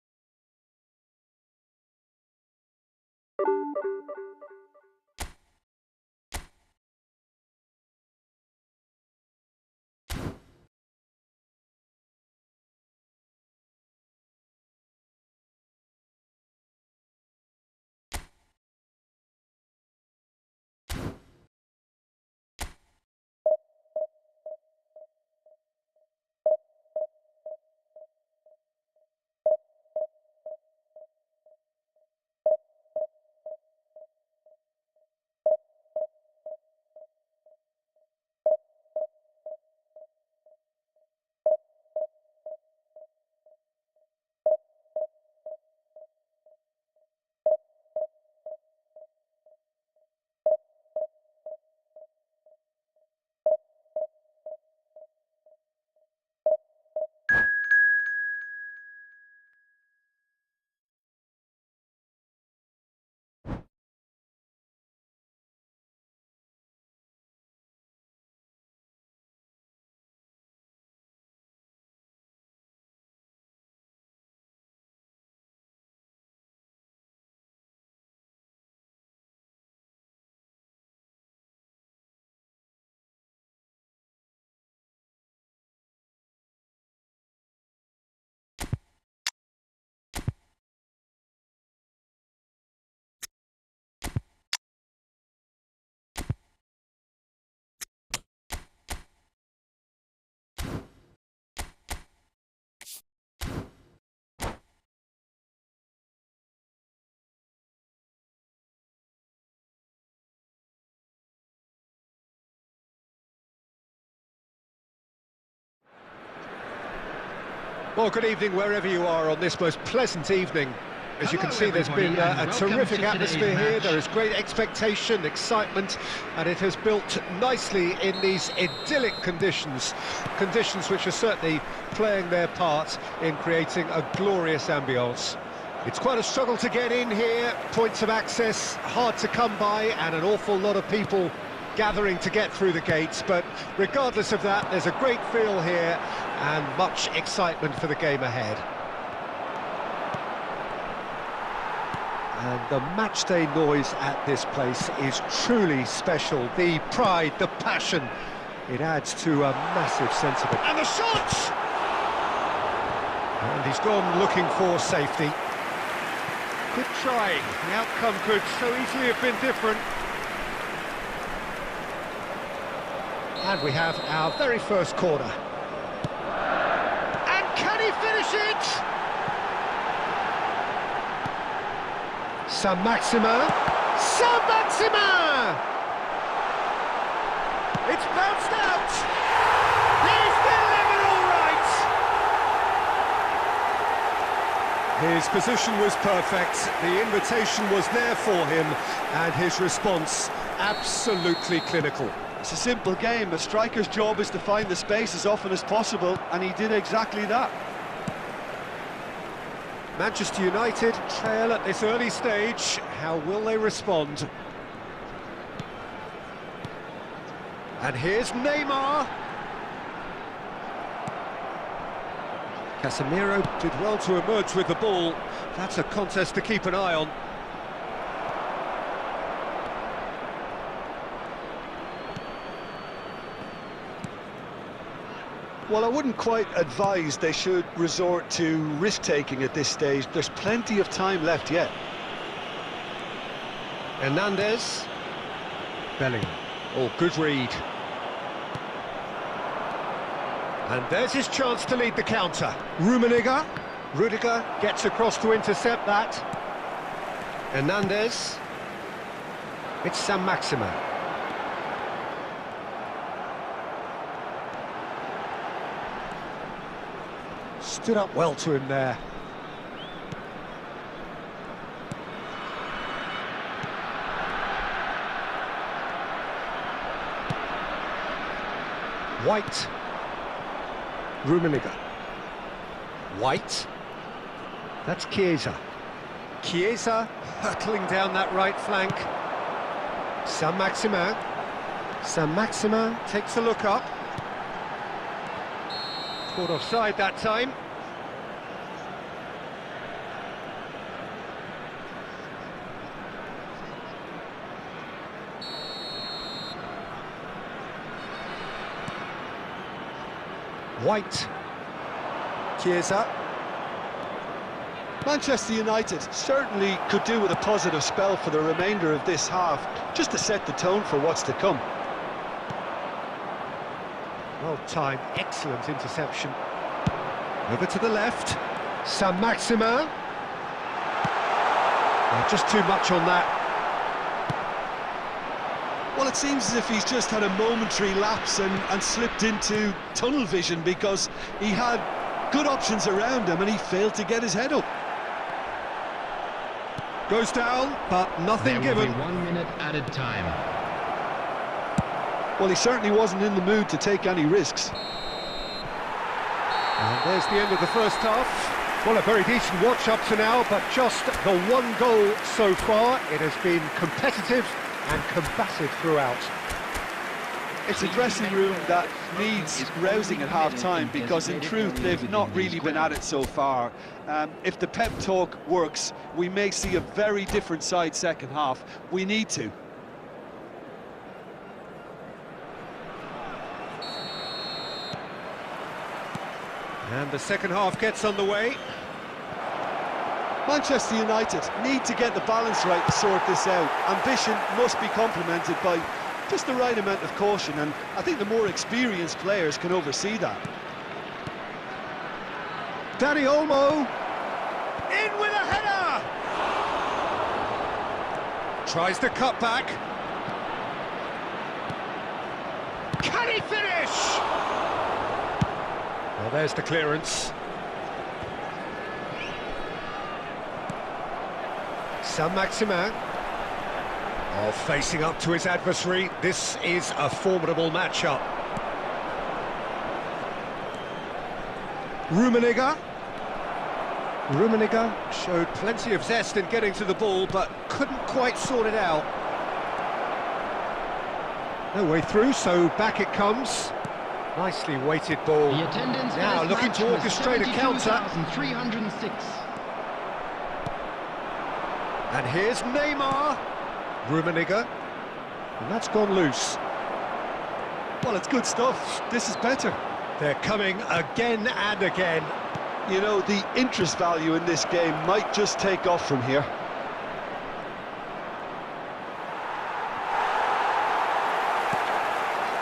Well, good evening wherever you are on this most pleasant evening. As you can see, there's been a terrific atmosphere here. There is great expectation, excitement, and it has built nicely in these idyllic conditions. Conditions which are certainly playing their part in creating a glorious ambience. It's quite a struggle to get in here, points of access hard to come by, and an awful lot of people gathering to get through the gates, but regardless of that, there's a great feel here and much excitement for the game ahead. And the matchday noise at this place is truly special. The pride, the passion, it adds to a massive sense of it. And the shot! And he's gone looking for safety. Good try. The outcome could so easily have been different. And we have our very first corner. And can he finish it? Saint-Maximin. Saint-Maximin! It's bounced out! He's delivered all right! His position was perfect, the invitation was there for him, and his response absolutely clinical. It's a simple game. A striker's job is to find the space as often as possible, and he did exactly that. Manchester United trail at this early stage. How will they respond? And here's Neymar. Casemiro did well to emerge with the ball. That's a contest to keep an eye on. Well, I wouldn't quite advise they should resort to risk-taking at this stage. There's plenty of time left yet. Hernandez. Bellingham. Oh, good read. And there's his chance to lead the counter. Rummenigge. Rudiger gets across to intercept that. Hernandez. It's Saint-Maximin. Stood up well to him there. White. Rummenigge. White. That's Chiesa. Chiesa hurtling down that right flank. Saint-Maximin. Saint-Maximin takes a look up. Caught offside that time. White. Chiesa. Manchester United certainly could do with a positive spell for the remainder of this half, just to set the tone for what's to come. Well timed, excellent interception. Over to the left. Saint-Maximin. Just too much on that. Well, it seems as if he's just had a momentary lapse and slipped into tunnel vision, because he had good options around him and he failed to get his head up. Goes down, but nothing There will given. be 1 minute added time. Well, he certainly wasn't in the mood to take any risks. And there's the end of the first half. Well, a very decent watch up to now, but just the one goal so far. It has been competitive and combative throughout. It's a dressing room that needs rousing at half-time, because in truth they've not really been at it so far. If the pep talk works, we may see a very different side second half. We need to. And the second half gets underway. Manchester United need to get the balance right to sort this out. Ambition must be complemented by just the right amount of caution, and I think the more experienced players can oversee that. Dani Olmo. In with a header! Tries to cut back. Can he finish? Well, there's the clearance. Saint-Maximin. Oh, facing up to his adversary. This is a formidable matchup. Rummenigge. Rummenigge showed plenty of zest in getting to the ball, but couldn't quite sort it out. No way through, so back it comes. Nicely weighted ball. The attendance Now looking to orchestrate a counter. 306. And here's Neymar. Rummenigge. And that's gone loose. Well, it's good stuff. This is better. They're coming again and again. You know, the interest value in this game might just take off from here.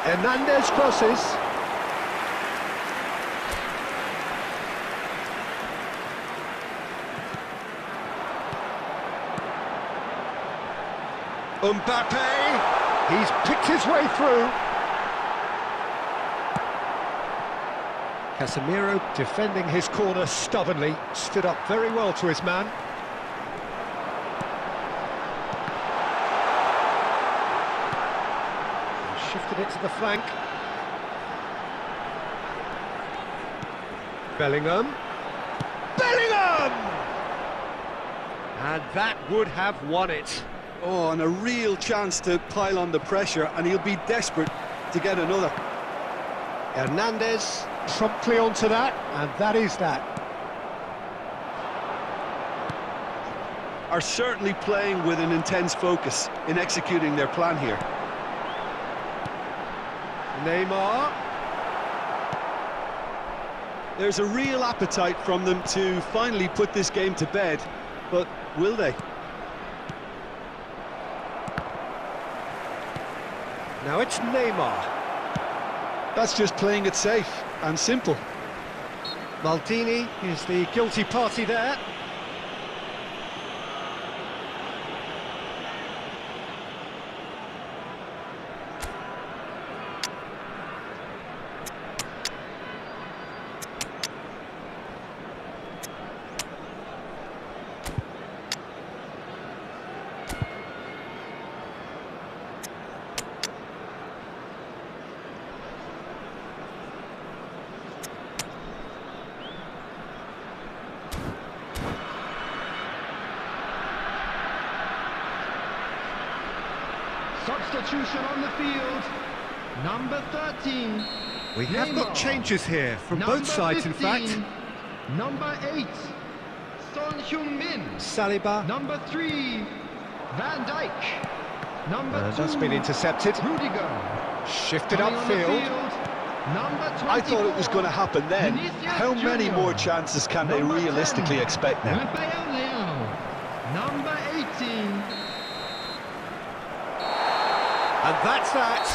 Hernandez crosses. Mbappe, he's picked his way through. Casemiro defending his corner stubbornly, stood up very well to his man. Shifted it to the flank. Bellingham. Bellingham! And that would have won it. Oh, and a real chance to pile on the pressure, and he'll be desperate to get another. Hernandez promptly onto that, and that is that. Are certainly playing with an intense focus in executing their plan here. Neymar. There's a real appetite from them to finally put this game to bed, but will they? Now it's Neymar. That's just playing it safe and simple. Maldini is the guilty party there. Substitution on the field. Number 13. We have got changes here from both sides, 15, in fact. Number 8. Son Heung-min. Saliba. Number 3. Van Dijk. Number 2. That's been intercepted. Rudiger. Shifted Coming on the upfield. field, number 24. I thought it was going to happen then. Vinicius How many Junior. more chances can they Number realistically 10, expect now? Rafael Leão. Number 18. And that's that.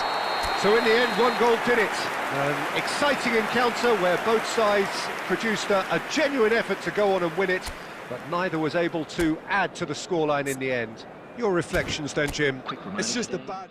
So in the end, one goal did it. An exciting encounter where both sides produced a genuine effort to go on and win it, but neither was able to add to the scoreline in the end. Your reflections then, Jim? It's just a bad...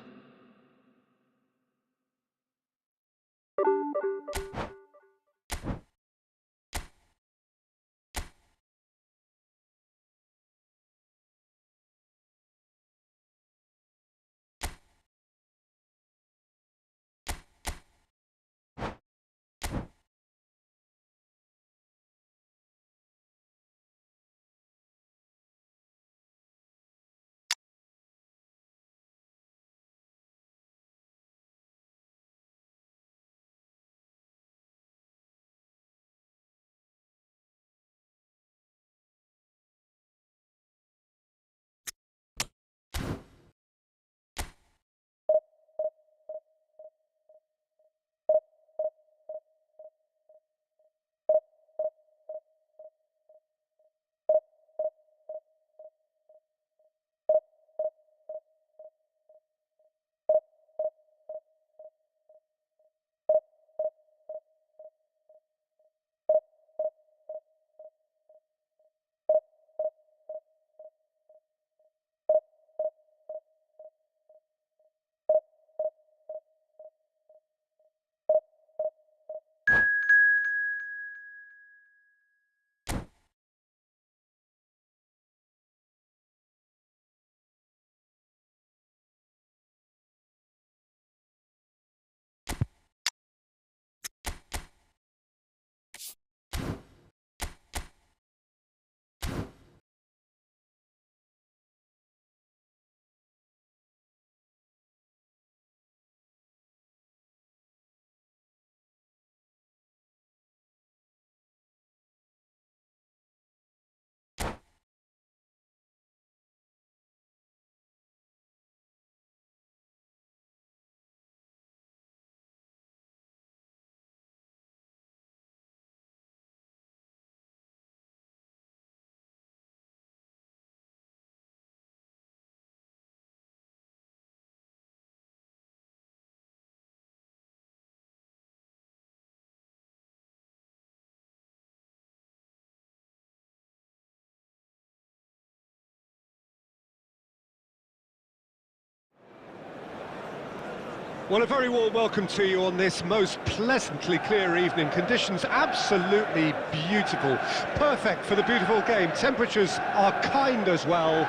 Well, a very warm welcome to you on this most pleasantly clear evening. Conditions absolutely beautiful. Perfect for the beautiful game. Temperatures are kind as well.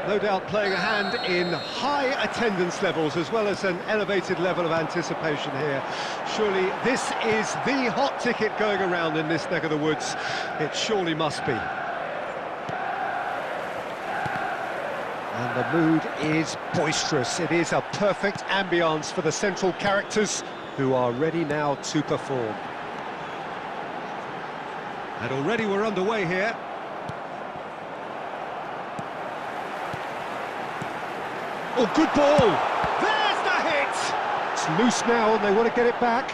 No doubt playing a hand in high attendance levels as well as an elevated level of anticipation here. Surely this is the hot ticket going around in this neck of the woods. It surely must be. And the mood is boisterous. It is a perfect ambience for the central characters who are ready now to perform. And already we're underway here. Oh, good ball! There's the hit! It's loose now and they want to get it back.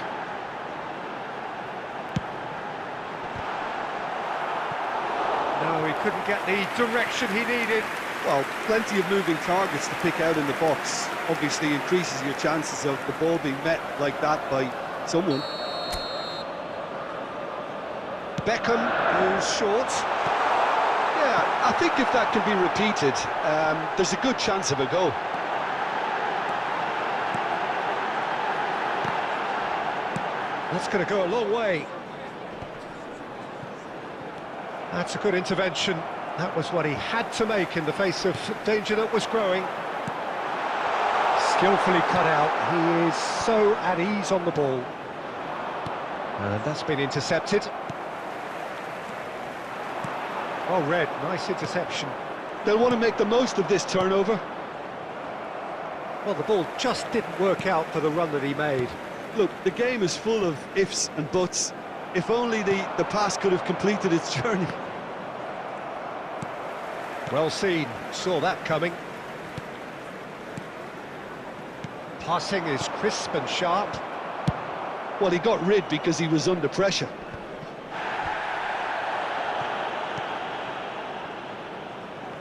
No, he couldn't get the direction he needed. Well, plenty of moving targets to pick out in the box. Obviously increases your chances of the ball being met like that by someone. Beckham goes short. Yeah, I think if that can be repeated, there's a good chance of a goal. That's going to go a long way. That's a good intervention. That was what he had to make in the face of danger that was growing. Skillfully cut out. He is so at ease on the ball. And that's been intercepted. Oh, Red, nice interception. They'll want to make the most of this turnover. Well, the ball just didn't work out for the run that he made. Look, the game is full of ifs and buts. If only the pass could have completed its journey. Well seen, saw that coming. Passing is crisp and sharp. Well, he got rid because he was under pressure.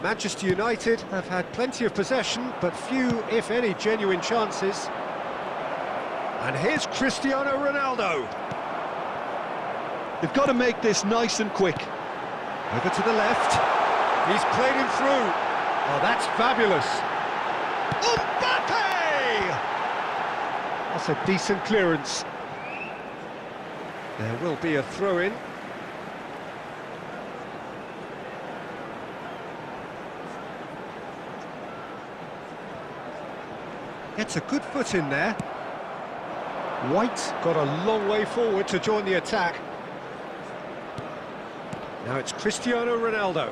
Manchester United have had plenty of possession, but few, if any, genuine chances. And here's Cristiano Ronaldo. They've got to make this nice and quick. Over to the left. He's played him through. Oh, that's fabulous. Mbappe! That's a decent clearance. There will be a throw-in. Gets a good foot in there. White got a long way forward to join the attack. Now it's Cristiano Ronaldo.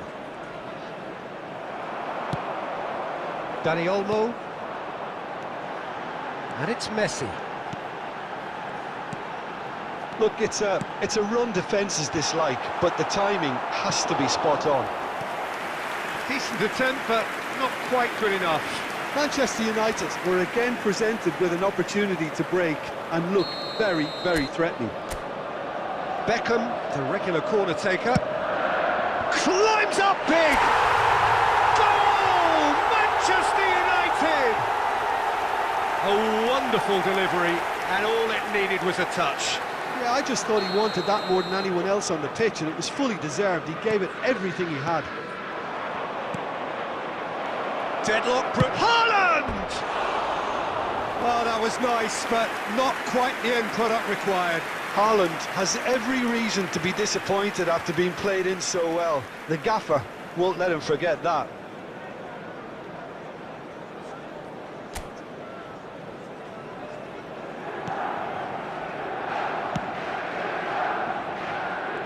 Dani Olmo. And it's Messi. Look, it's a run defence is dislike, but the timing has to be spot on. Decent attempt, but not quite good enough. Manchester United were again presented with an opportunity to break and look very, very threatening. Beckham, the regular corner taker, climbs up big! Goal! Manchester United! A wonderful delivery, and all it needed was a touch. Yeah, I just thought he wanted that more than anyone else on the pitch, and it was fully deserved. He gave it everything he had. Deadlock, Haaland! Oh, that was nice, but not quite the end product required. Haaland has every reason to be disappointed after being played in so well. The gaffer won't let him forget that.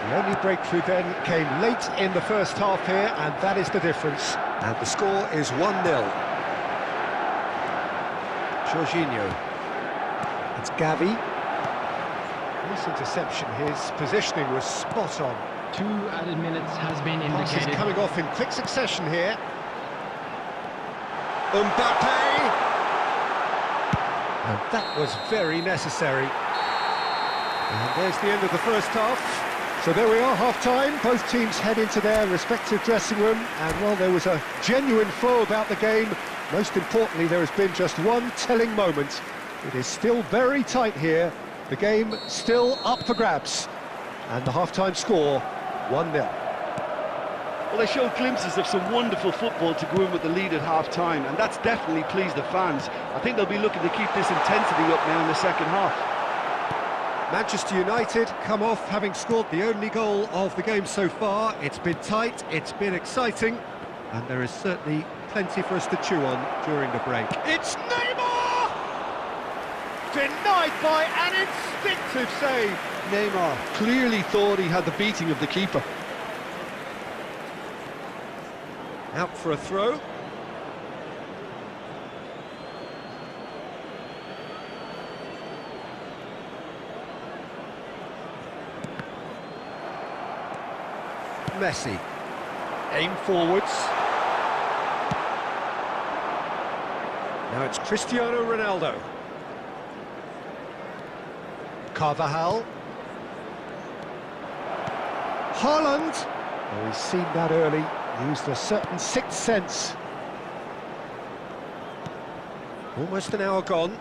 The only breakthrough then came late in the first half here, and that is the difference. And the score is 1-0. Jorginho. It's Gavi. Nice interception. His positioning was spot on. 2 added minutes has been Passes indicated. coming off in quick succession here. Mbappe! And that was very necessary. And there's the end of the first half. So there we are, half-time. Both teams head into their respective dressing room, and while there was a genuine flow about the game, most importantly, there has been just one telling moment. It is still very tight here. The game still up for grabs. And the half-time score, 1-0. Well, they showed glimpses of some wonderful football to go in with the lead at half-time, and that's definitely pleased the fans. I think they'll be looking to keep this intensity up now in the second half. Manchester United come off having scored the only goal of the game so far. It's been tight, it's been exciting, and there is certainly plenty for us to chew on during the break. It's Neymar! Denied by an instinctive save. Neymar clearly thought he had the beating of the keeper. Out for a throw. Messi. Aim forwards. Now it's Cristiano Ronaldo. Carvajal. Haaland. Oh, he's seen that early. Used a certain sixth sense. Almost an hour gone.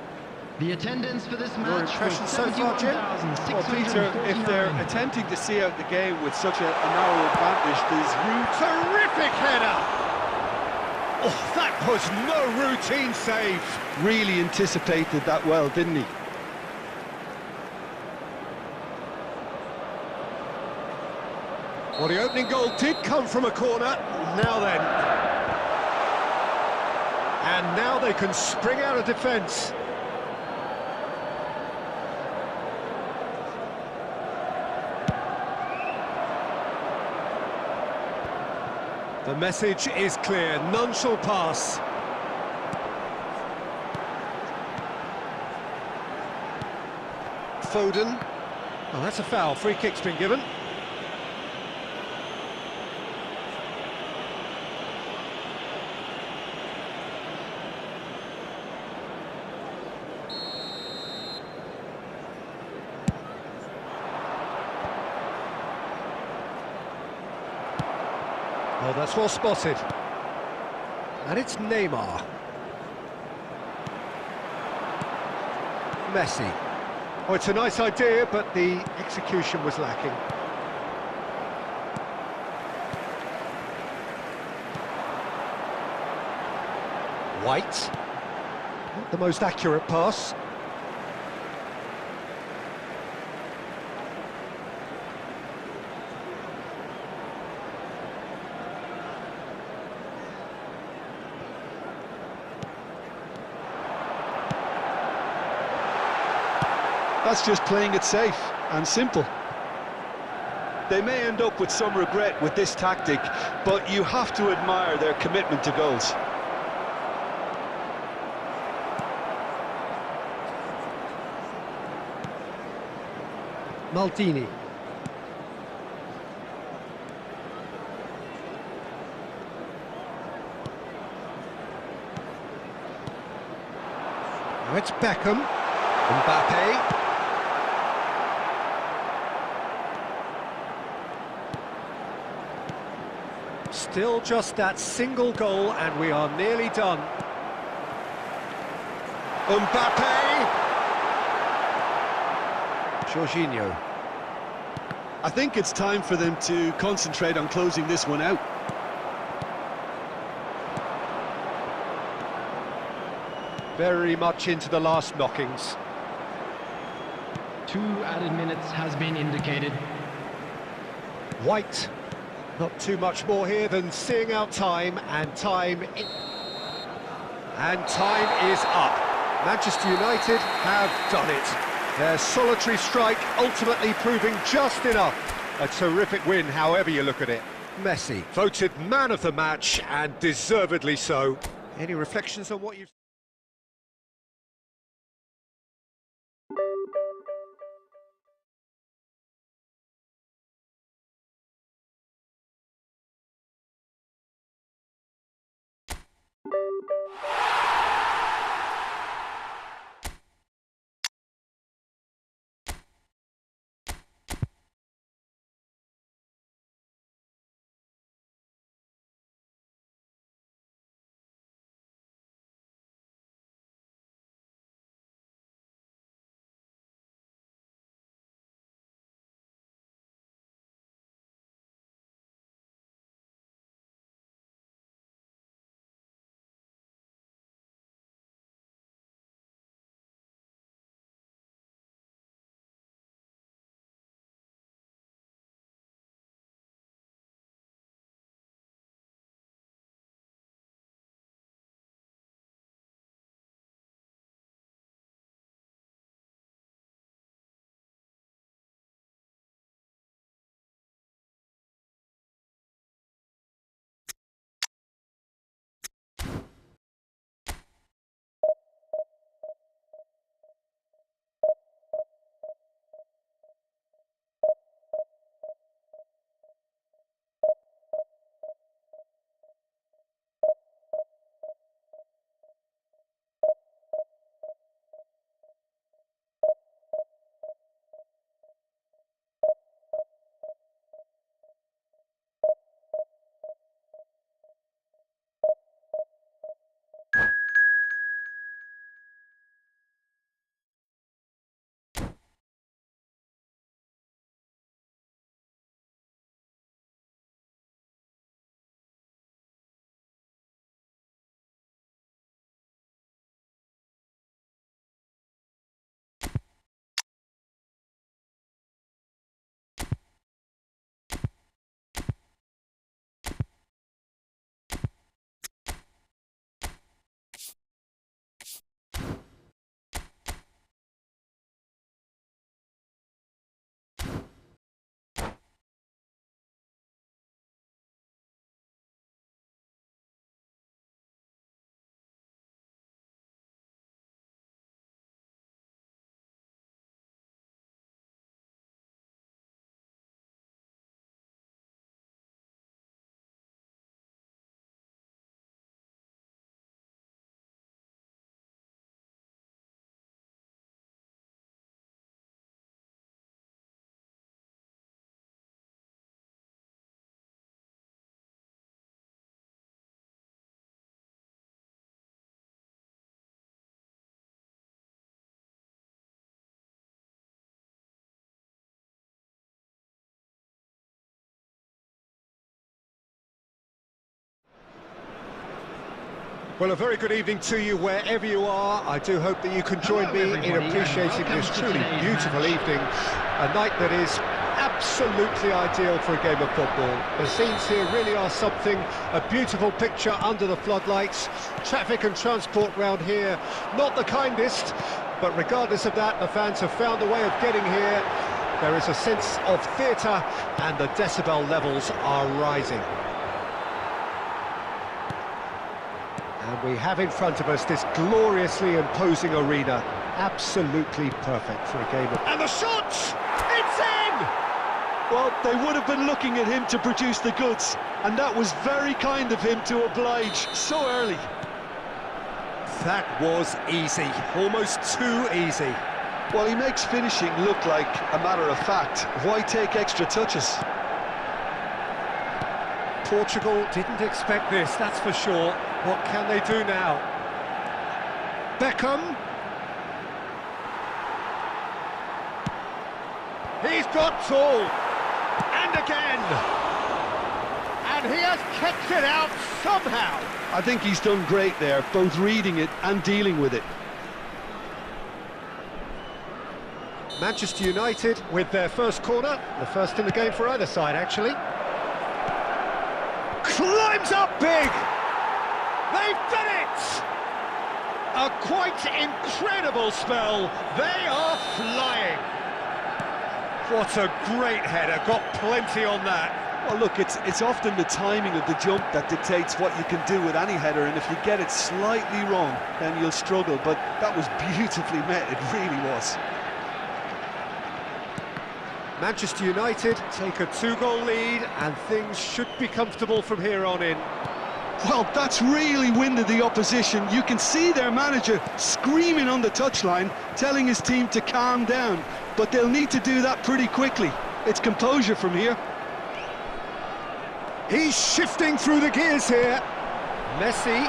The attendance for this match. Your impression so far, Jim? Well, Peter, if they're attempting to see out the game with such a narrow advantage, there's room. Terrific header! Oh, that was no routine save. Really anticipated that well, didn't he? Well, the opening goal did come from a corner. Now then. And now they can spring out of defence. The message is clear, none shall pass. Foden. Oh, that's a foul, free kick's been given. Oh, that's well spotted. And it's Neymar. Messi. Oh, it's a nice idea, but the execution was lacking. White. Not the most accurate pass. That's just playing it safe and simple. They may end up with some regret with this tactic, but you have to admire their commitment to goals. Maldini. Now it's Beckham. Mbappe. Still just that single goal and we are nearly done. Mbappe! Jorginho. I think it's time for them to concentrate on closing this one out. Very much into the last knockings. 2 added minutes has been indicated. White. Not too much more here than seeing out time, and time is up. Manchester United have done it. Their solitary strike ultimately proving just enough. A terrific win, however you look at it. Messi, voted man of the match, and deservedly so. Any reflections on what you've Well, a very good evening to you wherever you are. I do hope that you can join me in appreciating this truly beautiful evening. A night that is absolutely ideal for a game of football. The scenes here really are something, a beautiful picture under the floodlights. Traffic and transport round here, not the kindest, but regardless of that, the fans have found a way of getting here. There is a sense of theatre and the decibel levels are rising. And we have in front of us this gloriously imposing arena. Absolutely perfect for a game of... And the shot! It's in! Well, they would have been looking at him to produce the goods, and that was very kind of him to oblige so early. That was easy, almost too easy. Well, he makes finishing look like a matter of fact. Why take extra touches? Portugal didn't expect this, that's for sure. What can they do now? Beckham. He's got tall. And again. And he has kept it out somehow. I think he's done great there, both reading it and dealing with it. Manchester United with their first corner, the first in the game for either side, actually. Climbs up big! They've done it! A quite incredible spell. They are flying. What a great header, got plenty on that. Well, look, it's often the timing of the jump that dictates what you can do with any header, and if you get it slightly wrong, then you'll struggle, but that was beautifully met, it really was. Manchester United take a 2-goal lead, and things should be comfortable from here on in. Well, that's really winded the opposition. You can see their manager screaming on the touchline, telling his team to calm down, but they'll need to do that pretty quickly. It's composure from here. He's shifting through the gears here. Messi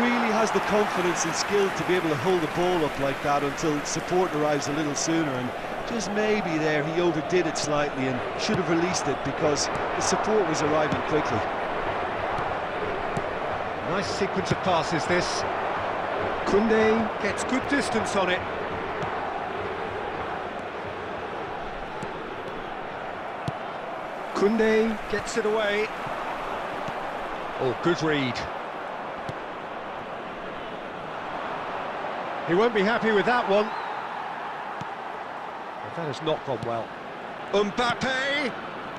really has the confidence and skill to be able to hold the ball up like that until support arrives a little sooner, and just maybe there he overdid it slightly and should have released it because the support was arriving quickly. Nice sequence of passes this. Koundé gets good distance on it. Koundé gets it away. Oh, good read. He won't be happy with that one. But that has not gone well. Mbappe!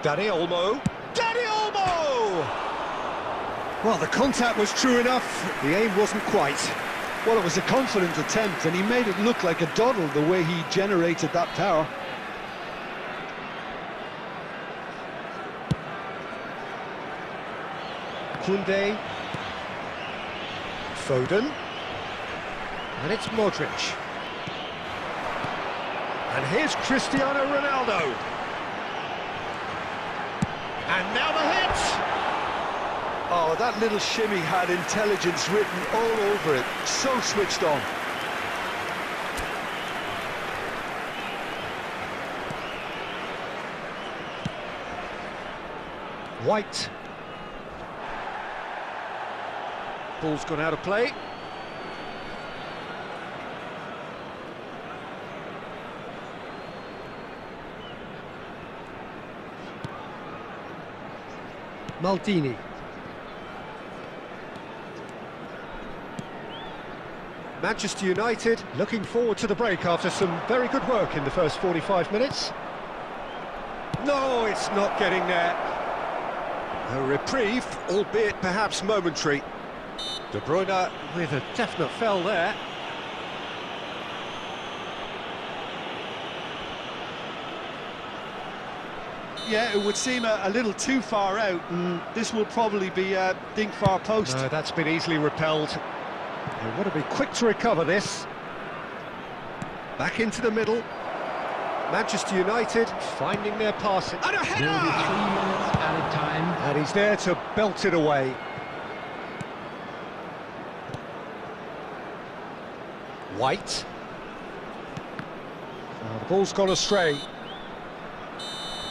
Dani Olmo! Dani Olmo! Well, the contact was true enough, the aim wasn't quite. Well, it was a confident attempt, and he made it look like a doddle the way he generated that power. Koundé. Foden. And it's Modric. And here's Cristiano Ronaldo. And now the hit! Oh, that little shimmy had intelligence written all over it. So switched on. White. Ball's gone out of play. Maldini. Manchester United looking forward to the break after some very good work in the first 45 minutes. No, it's not getting there. A reprieve, albeit perhaps momentary. De Bruyne with a definite foul there. Yeah, it would seem a little too far out, and this will probably be a dink far post. No, that's been easily repelled. They want to be quick to recover this. Back into the middle. Manchester United finding their passing. And a header! There will be 3 minutes added time. And he's there to belt it away. White. The ball's gone astray.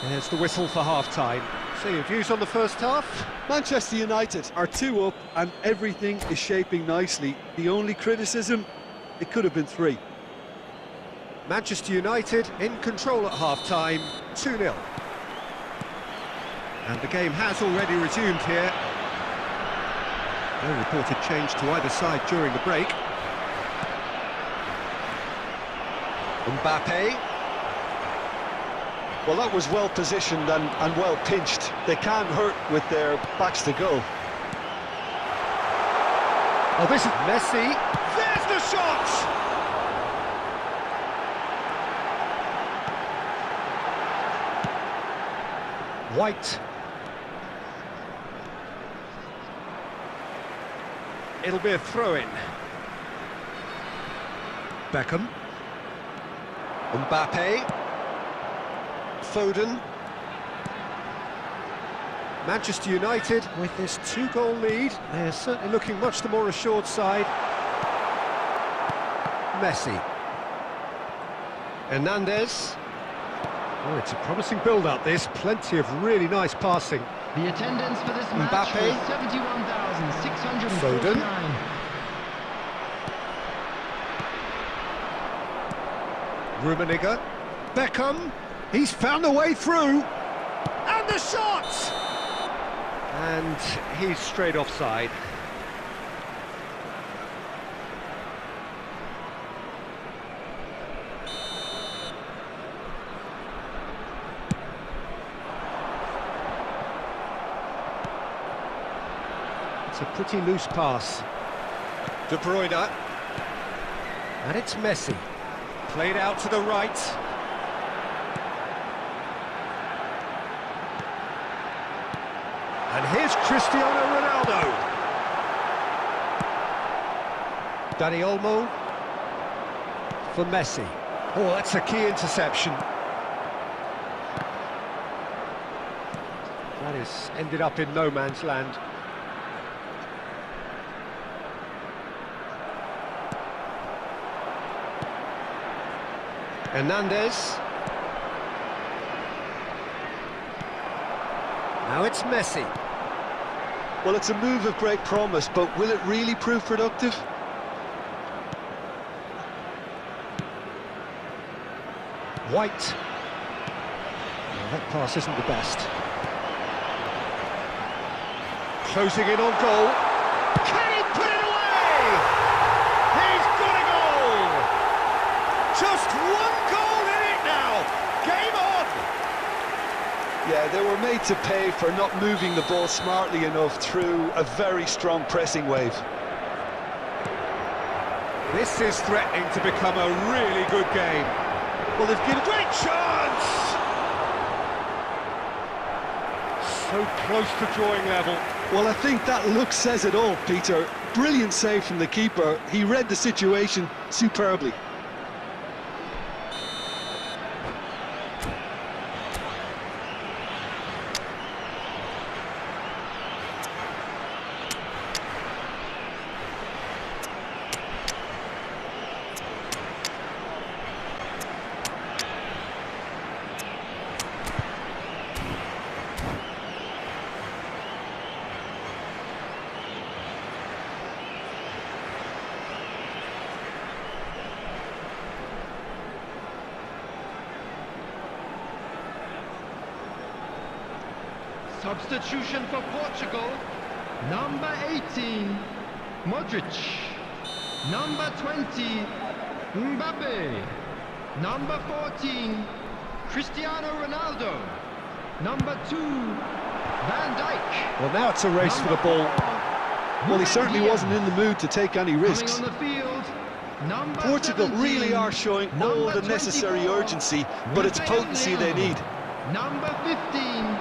There's the whistle for half-time. So your views on the first half? Manchester United are 2 up and everything is shaping nicely. The only criticism, it could have been 3. Manchester United in control at half-time, 2-0. And the game has already resumed here. No reported change to either side during the break. Mbappe. Well, that was well positioned and well pinched. They can't hurt with their backs to goal. Oh, this is Messi. There's the shot! White. It'll be a throw-in. Beckham. Mbappe. Foden. Manchester United with this 2-goal lead. They're certainly looking much the more assured side. Messi. Hernandez. Oh, it's a promising build-up, this. Plenty of really nice passing. The attendance for this match Mbappe. was 71,649. Rummenigge. Beckham. He's found a way through. And the shot! And he's straight offside. It's a pretty loose pass. De Bruyne. And it's Messi. Played out to the right. And here's Cristiano Ronaldo. Dani Olmo for Messi. Oh, that's a key interception. That is ended up in no man's land. Hernandez. Now it's Messi. Well, it's a move of great promise, but will it really prove productive? White. Well, that pass isn't the best. Closing in on goal. Can he put it away? He's got a goal! Just one goal in it now. Game on! Yeah, they were made to pay for not moving the ball smartly enough through a very strong pressing wave. This is threatening to become a really good game. Well, they've given a great chance! So close to drawing level. Well, I think that look says it all, Peter. Brilliant save from the keeper. He read the situation superbly. Substitution for Portugal. Number 18, Modric. Number 20, Mbappe. Number 14, Cristiano Ronaldo. Number 2, Van Dijk. Well, now it's a race for the ball. Well, he certainly wasn't in the mood to take any risks. Coming on the field, number Portugal 17, really are showing all the necessary 24, urgency, but it's potency they need. Number 15,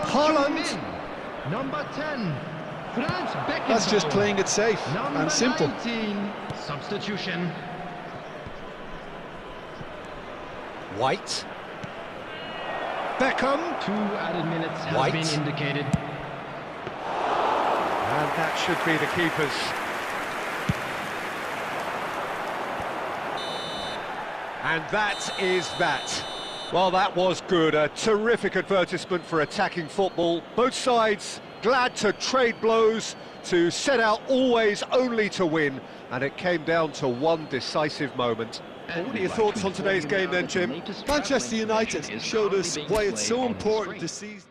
Haaland. Number 10, Franz Beckenbauer. That's just playing it safe Number and simple. 19, substitution. White. Beckham. 2 added minutes have White. been indicated. And that should be the keeper's. And that is that. Well, that was good. A terrific advertisement for attacking football. Both sides glad to trade blows, to set out always only to win, and it came down to one decisive moment. Well, what are your thoughts on today's game then, Jim? Manchester United showed us why it's so important to seize...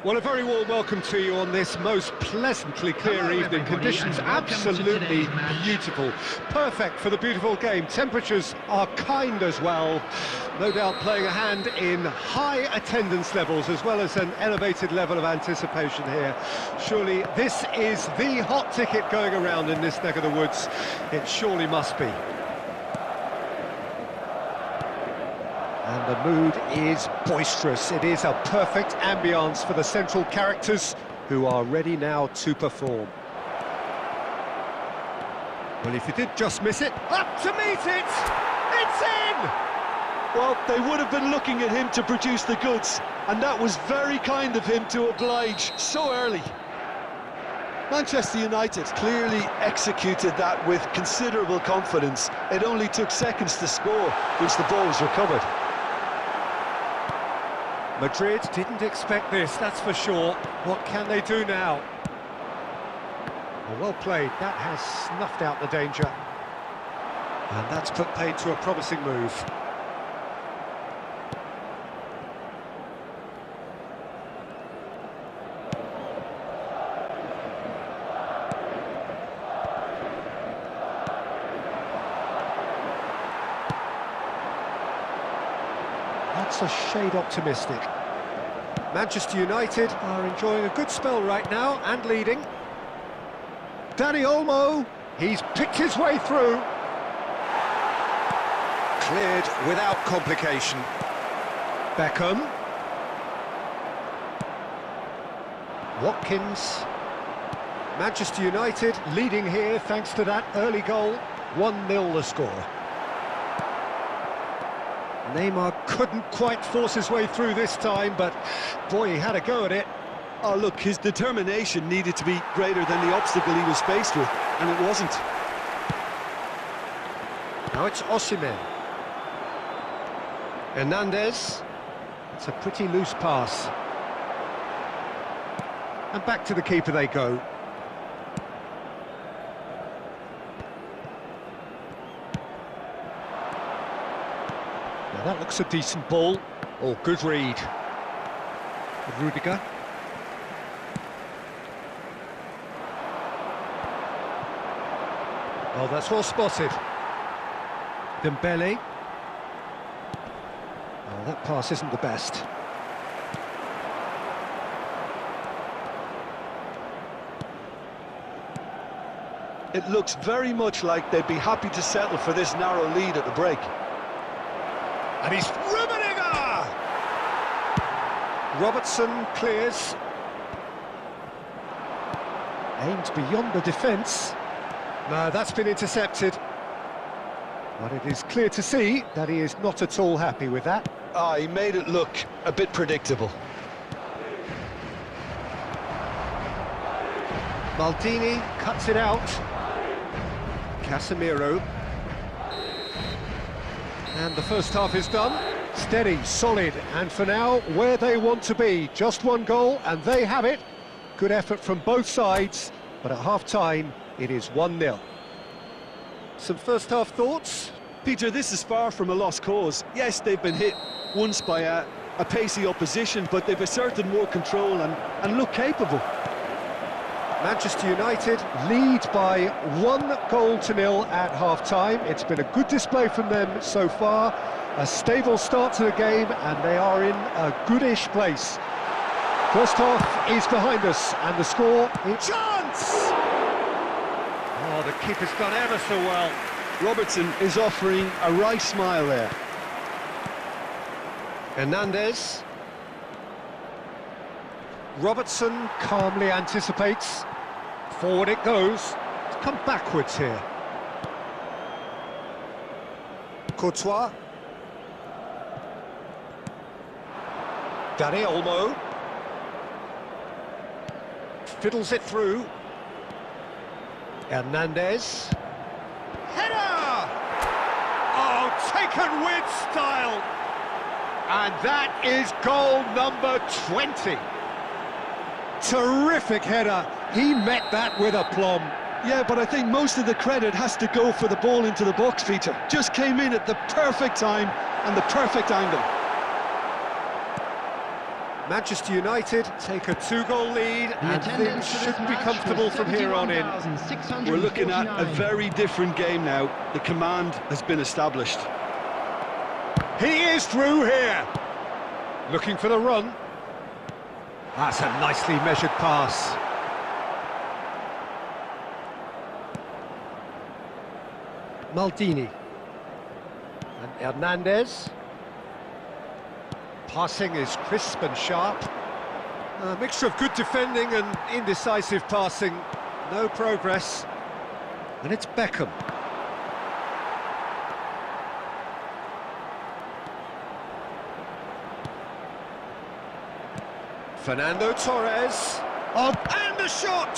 Well, a very warm welcome to you on this most pleasantly clear evening. Conditions absolutely beautiful. Perfect for the beautiful game. Temperatures are kind as well. No doubt playing a hand in high attendance levels as well as an elevated level of anticipation here. Surely this is the hot ticket going around in this neck of the woods. It surely must be. And the mood is boisterous. It is a perfect ambience for the central characters who are ready now to perform. Well, if you did just miss it, up to meet it! It's in! Well, they would have been looking at him to produce the goods, and that was very kind of him to oblige so early. Manchester United clearly executed that with considerable confidence. It only took seconds to score once the ball was recovered. Madrid didn't expect this, that's for sure. What can they do now? Well played, that has snuffed out the danger. And that's put paid to a promising move. That's a shade optimistic. Manchester United are enjoying a good spell right now and leading. Dani Olmo, he's picked his way through. Cleared without complication. Beckham. Watkins. Manchester United leading here thanks to that early goal. 1-0 the score. Neymar couldn't quite force his way through this time, but boy, he had a go at it. Oh, look, his determination needed to be greater than the obstacle he was faced with, and it wasn't. Now it's Osimhen. Hernandez. It's a pretty loose pass. And back to the keeper they go. Now that looks a decent ball. Oh, good read. Rudiger. Oh, that's well spotted. Dembele. Oh, that pass isn't the best. It looks very much like they'd be happy to settle for this narrow lead at the break. And he's Rudiger! Robertson clears. Aimed beyond the defence. No, that's been intercepted. But it is clear to see that he is not at all happy with that. Ah, he made it look a bit predictable. Maldini cuts it out. Casemiro. And the first half is done. Steady, solid, and for now, where they want to be. Just one goal, and they have it. Good effort from both sides, but at half-time, it is 1-0. Some first-half thoughts? Peter, this is far from a lost cause. Yes, they've been hit once by a pacey opposition, but they've asserted more control and look capable. Manchester United lead by 1-0 at half-time. It's been a good display from them so far. A stable start to the game, and they are in a goodish place. First half is behind us, and the score is... Chance! Oh, the keeper's done ever so well. Robertson is offering a right smile there. Hernandez. Robertson calmly anticipates. Forward it goes. It's come backwards here. Courtois. Dani Olmo. Fiddles it through. Hernandez. Header! Oh, taken with style! And that is goal number 20. Terrific header. He met that with aplomb. Yeah, but I think most of the credit has to go for the ball into the box, Peter. Just came in at the perfect time and the perfect angle. Manchester United take a 2-goal lead, and things should be comfortable from here on in. We're looking at a very different game now. The command has been established. He is through here. Looking for the run. That's a nicely measured pass. Maldini. And Hernandez. Passing is crisp and sharp. A mixture of good defending and indecisive passing. No progress. And it's Beckham. Fernando Torres. Oh, and the shot!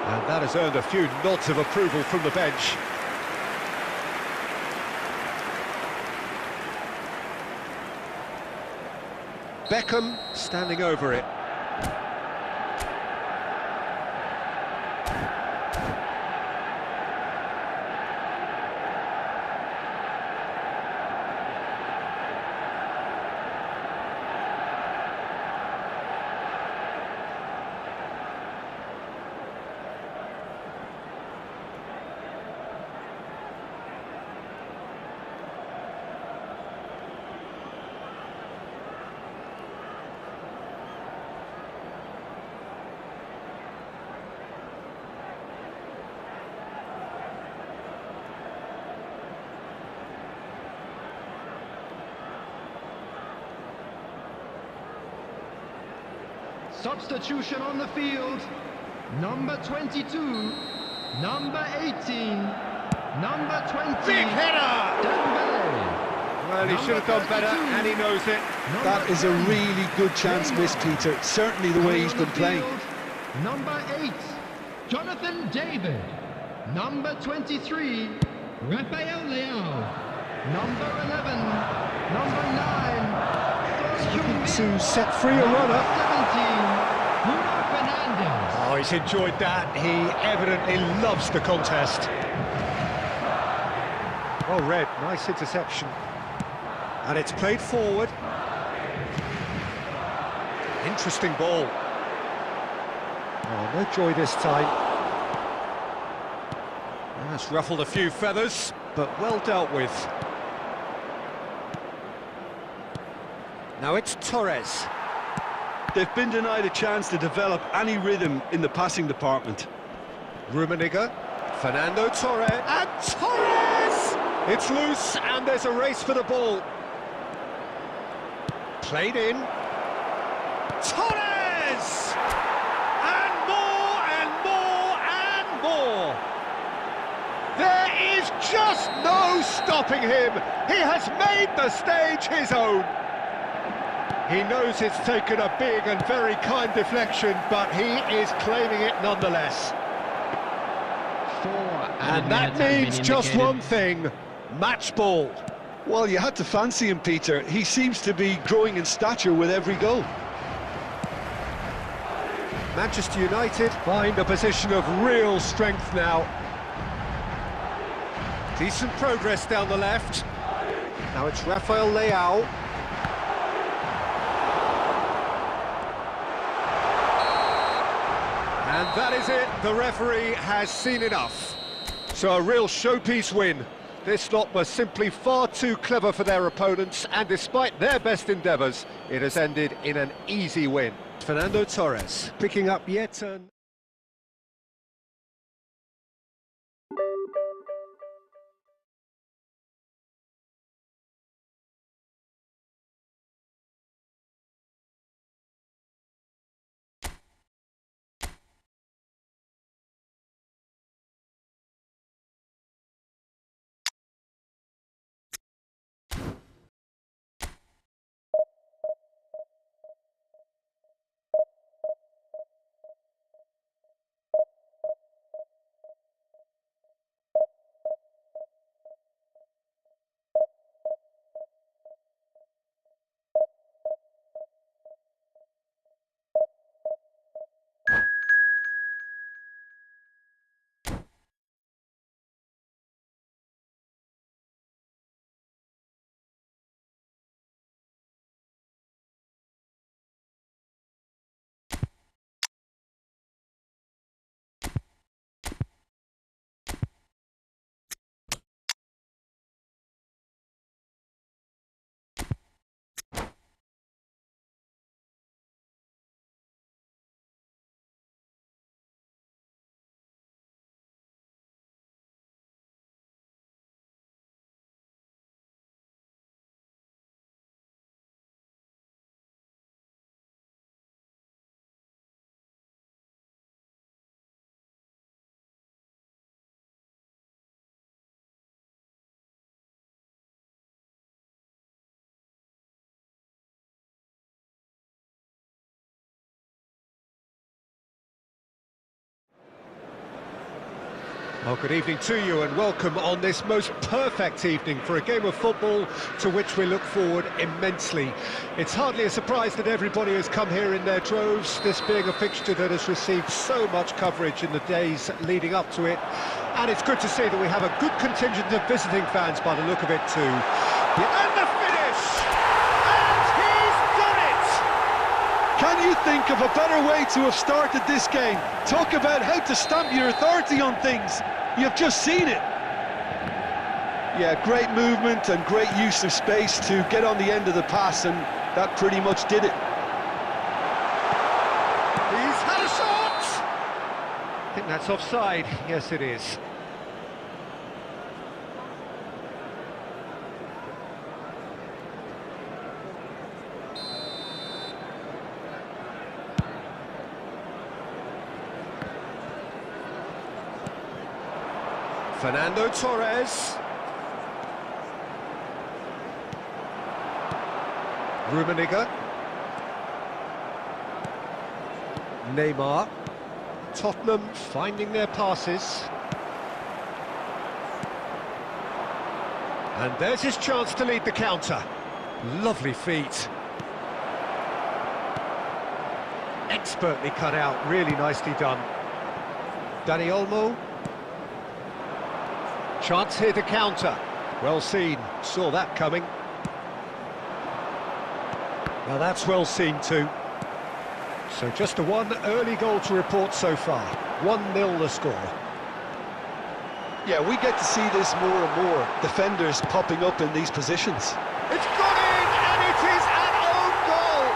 And that has earned a few nods of approval from the bench. Beckham standing over it. Substitution on the field. Number 22, number 18, number 20. Big header! Dembele. Well, he should have done better, and he knows it. That is a really good chance missed, Peter. Certainly the way he's been playing. Number 8, Jonathan David. Number 23, Rafael Leao. Number 11, number 9. To set free a runner. 17, Bruno Fernandes. Oh, he's enjoyed that. He evidently loves the contest. Well read, nice interception. And it's played forward. Interesting ball. Oh, no joy this time. That's ruffled a few feathers, but well dealt with. Now it's Torres. They've been denied a chance to develop any rhythm in the passing department. Rummenigge, Fernando Torres, and Torres! It's loose, and there's a race for the ball. Played in. Torres! And more, and more, and more! There is just no stopping him! He has made the stage his own! He knows it's taken a big and very kind deflection, but he is claiming it nonetheless. And that means just one thing: match ball. Well, you had to fancy him, Peter. He seems to be growing in stature with every goal. Manchester United find a position of real strength now. Decent progress down the left. Now it's Rafael Leao. And that is it. The referee has seen enough. So a real showpiece win. This lot was simply far too clever for their opponents, and despite their best endeavours, it has ended in an easy win. Fernando Torres picking up yet an... Well, good evening to you and welcome on this most perfect evening for a game of football to which we look forward immensely. It's hardly a surprise that everybody has come here in their droves, this being a fixture that has received so much coverage in the days leading up to it. And it's good to see that we have a good contingent of visiting fans by the look of it too. And the finish! And he's done it! Can you think of a better way to have started this game? Talk about how to stamp your authority on things. You've just seen it. Yeah, great movement and great use of space to get on the end of the pass, and that pretty much did it. He's had a shot! I think that's offside. Yes, it is. Fernando Torres. Rummenigge. Neymar. Tottenham finding their passes. And there's his chance to lead the counter. Lovely feet. Expertly cut out, really nicely done. Dani Olmo. Chance here to counter. Well seen, saw that coming. Now that's well seen too. So just a one early goal to report so far. 1-0 the score. Yeah, we get to see this more and more. Defenders popping up in these positions. It's gone in, and it is an own goal!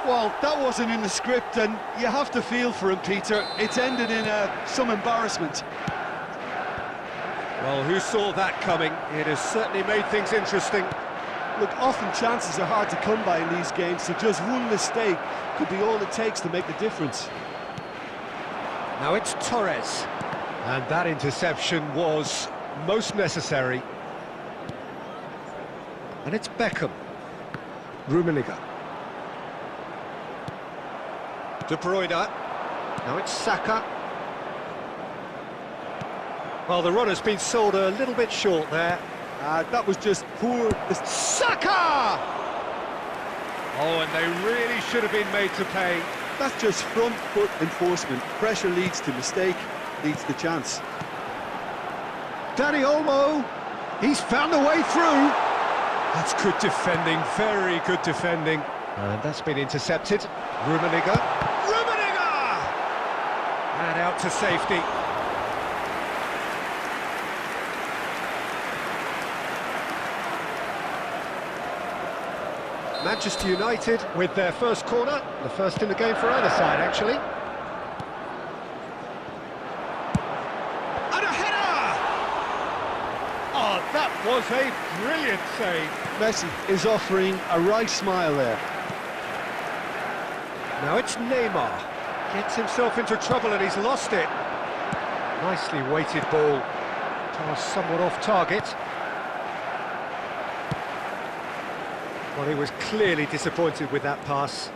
Well, that wasn't in the script, and you have to feel for him, Peter. It's ended in some embarrassment. Well, who saw that coming? It has certainly made things interesting. Look, often chances are hard to come by in these games, so just one mistake could be all it takes to make the difference. Now it's Torres, and that interception was most necessary. And it's Beckham. Rummenigge. De Bruyne. Now it's Saka. Well, the runner's been sold a little bit short there. That was just poor... Saka! Oh, and they really should have been made to pay. That's just front foot enforcement. Pressure leads to mistake, leads to chance. Danny Olmo, he's found a way through. That's good defending, very good defending. And that's been intercepted. Rummenigge. Rummenigge! And out to safety. Manchester United with their first corner, the first in the game for either side, actually. And a header! Oh, that was a brilliant save. Messi is offering a right smile there. Now it's Neymar. Gets himself into trouble and he's lost it. Nicely weighted ball. Somewhat off target. Well, he was clearly disappointed with that pass.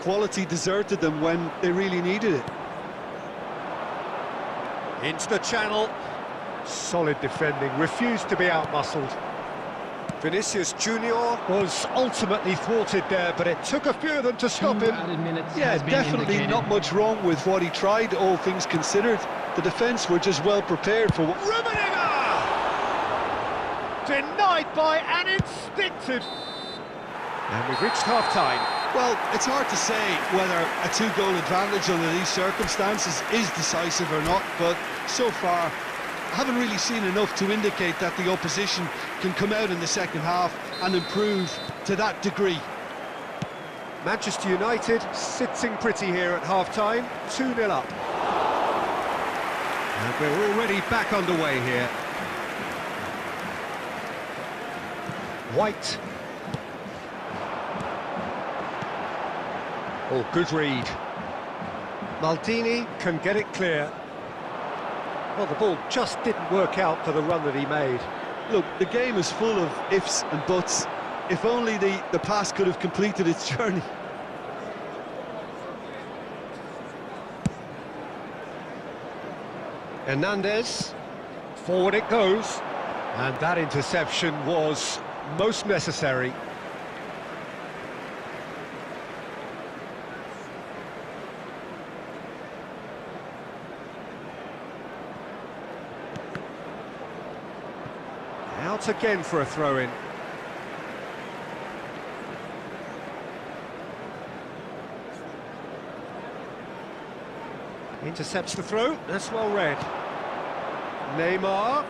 Quality deserted them when they really needed it. Into the channel. Solid defending, refused to be outmuscled. Vinicius Junior was ultimately thwarted there, but it took a few of them to stop him. Yeah, definitely not much wrong with what he tried, all things considered. The defence were just well prepared for what... Rummenigge! Denied by an instinctive... And we've reached half-time. Well, it's hard to say whether a two-goal advantage under these circumstances is decisive or not, but so far, I haven't really seen enough to indicate that the opposition can come out in the second half and improve to that degree. Manchester United sitting pretty here at half-time, 2-0 up. And we're already back underway here. White. Oh, good read. Maldini can get it clear. Well, the ball just didn't work out for the run that he made. Look, the game is full of ifs and buts. If only the pass could have completed its journey. Hernandez, forward it goes. And that interception was most necessary. Out again for a throw-in. Intercepts the throw, that's well read. Neymar.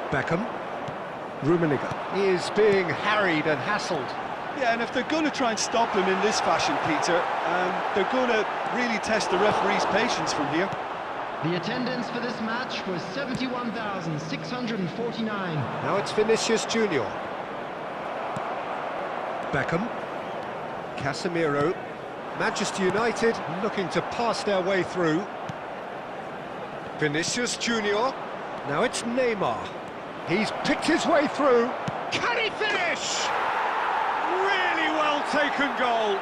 Beckham. Rummenigge. He is being harried and hassled. Yeah, and if they're going to try and stop him in this fashion, Peter, they're going to really test the referee's patience from here. The attendance for this match was 71,649. Now it's Vinicius Junior. Beckham. Casemiro. Manchester United looking to pass their way through. Vinicius Junior. Now it's Neymar. He's picked his way through. Can he finish? Really well taken goal.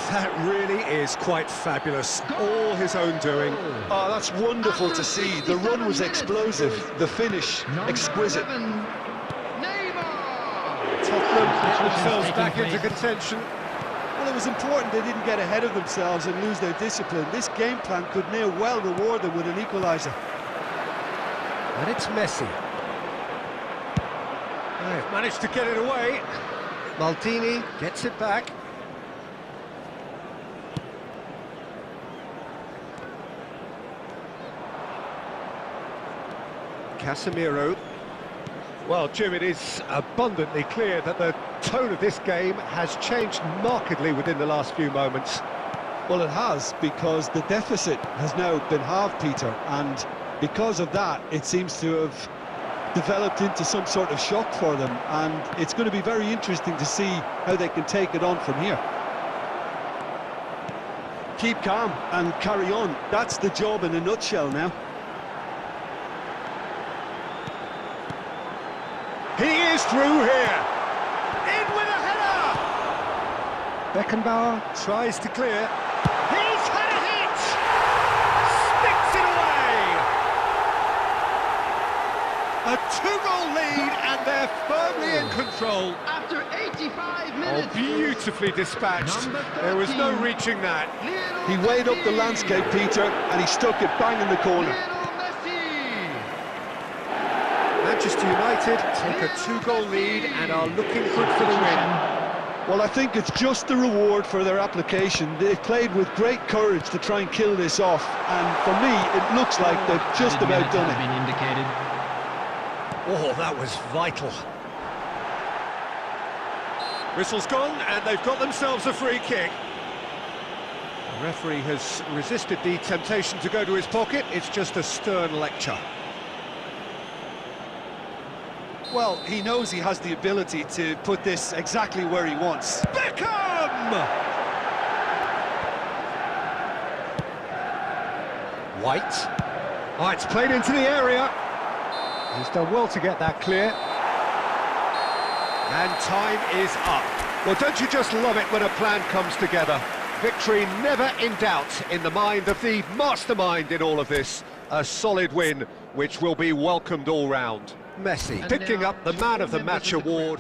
That really is quite fabulous. All his own doing. Oh, that's wonderful to see. The run was explosive. The finish, exquisite. Tottenham get themselves back into contention. Well, it was important they didn't get ahead of themselves and lose their discipline. This game plan could near well reward them with an equaliser. And it's Messi. They've managed to get it away. Maldini gets it back. Casemiro. Well, Jim, it is abundantly clear that the tone of this game has changed markedly within the last few moments. Well, it has, because the deficit has now been halved, Peter, and because of that, it seems to have developed into some sort of shock for them, and it's going to be very interesting to see how they can take it on from here. Keep calm and carry on. That's the job in a nutshell now. is through here. In with a header! Beckenbauer tries to clear. He's had a hit! Sticks it away! A 2-goal lead, and they're firmly in control. After 85 minutes. Oh, beautifully dispatched. There was no reaching that. He weighed up the landscape, Peter, and he stuck it bang in the corner. Manchester United take a 2-goal lead and are looking good for the win. Well, I think it's just the reward for their application. They've played with great courage to try and kill this off, and for me, it looks like they've just about done it. Oh, that was vital. Whistle's gone, and they've got themselves a free kick. The referee has resisted the temptation to go to his pocket. It's just a stern lecture. Well, he knows he has the ability to put this exactly where he wants. Beckham! White. Oh, it's played into the area. He's done well to get that clear. And time is up. Well, don't you just love it when a plan comes together? Victory never in doubt in the mind of the mastermind in all of this. A solid win, which will be welcomed all round. Messi picking up the Man of the Match award.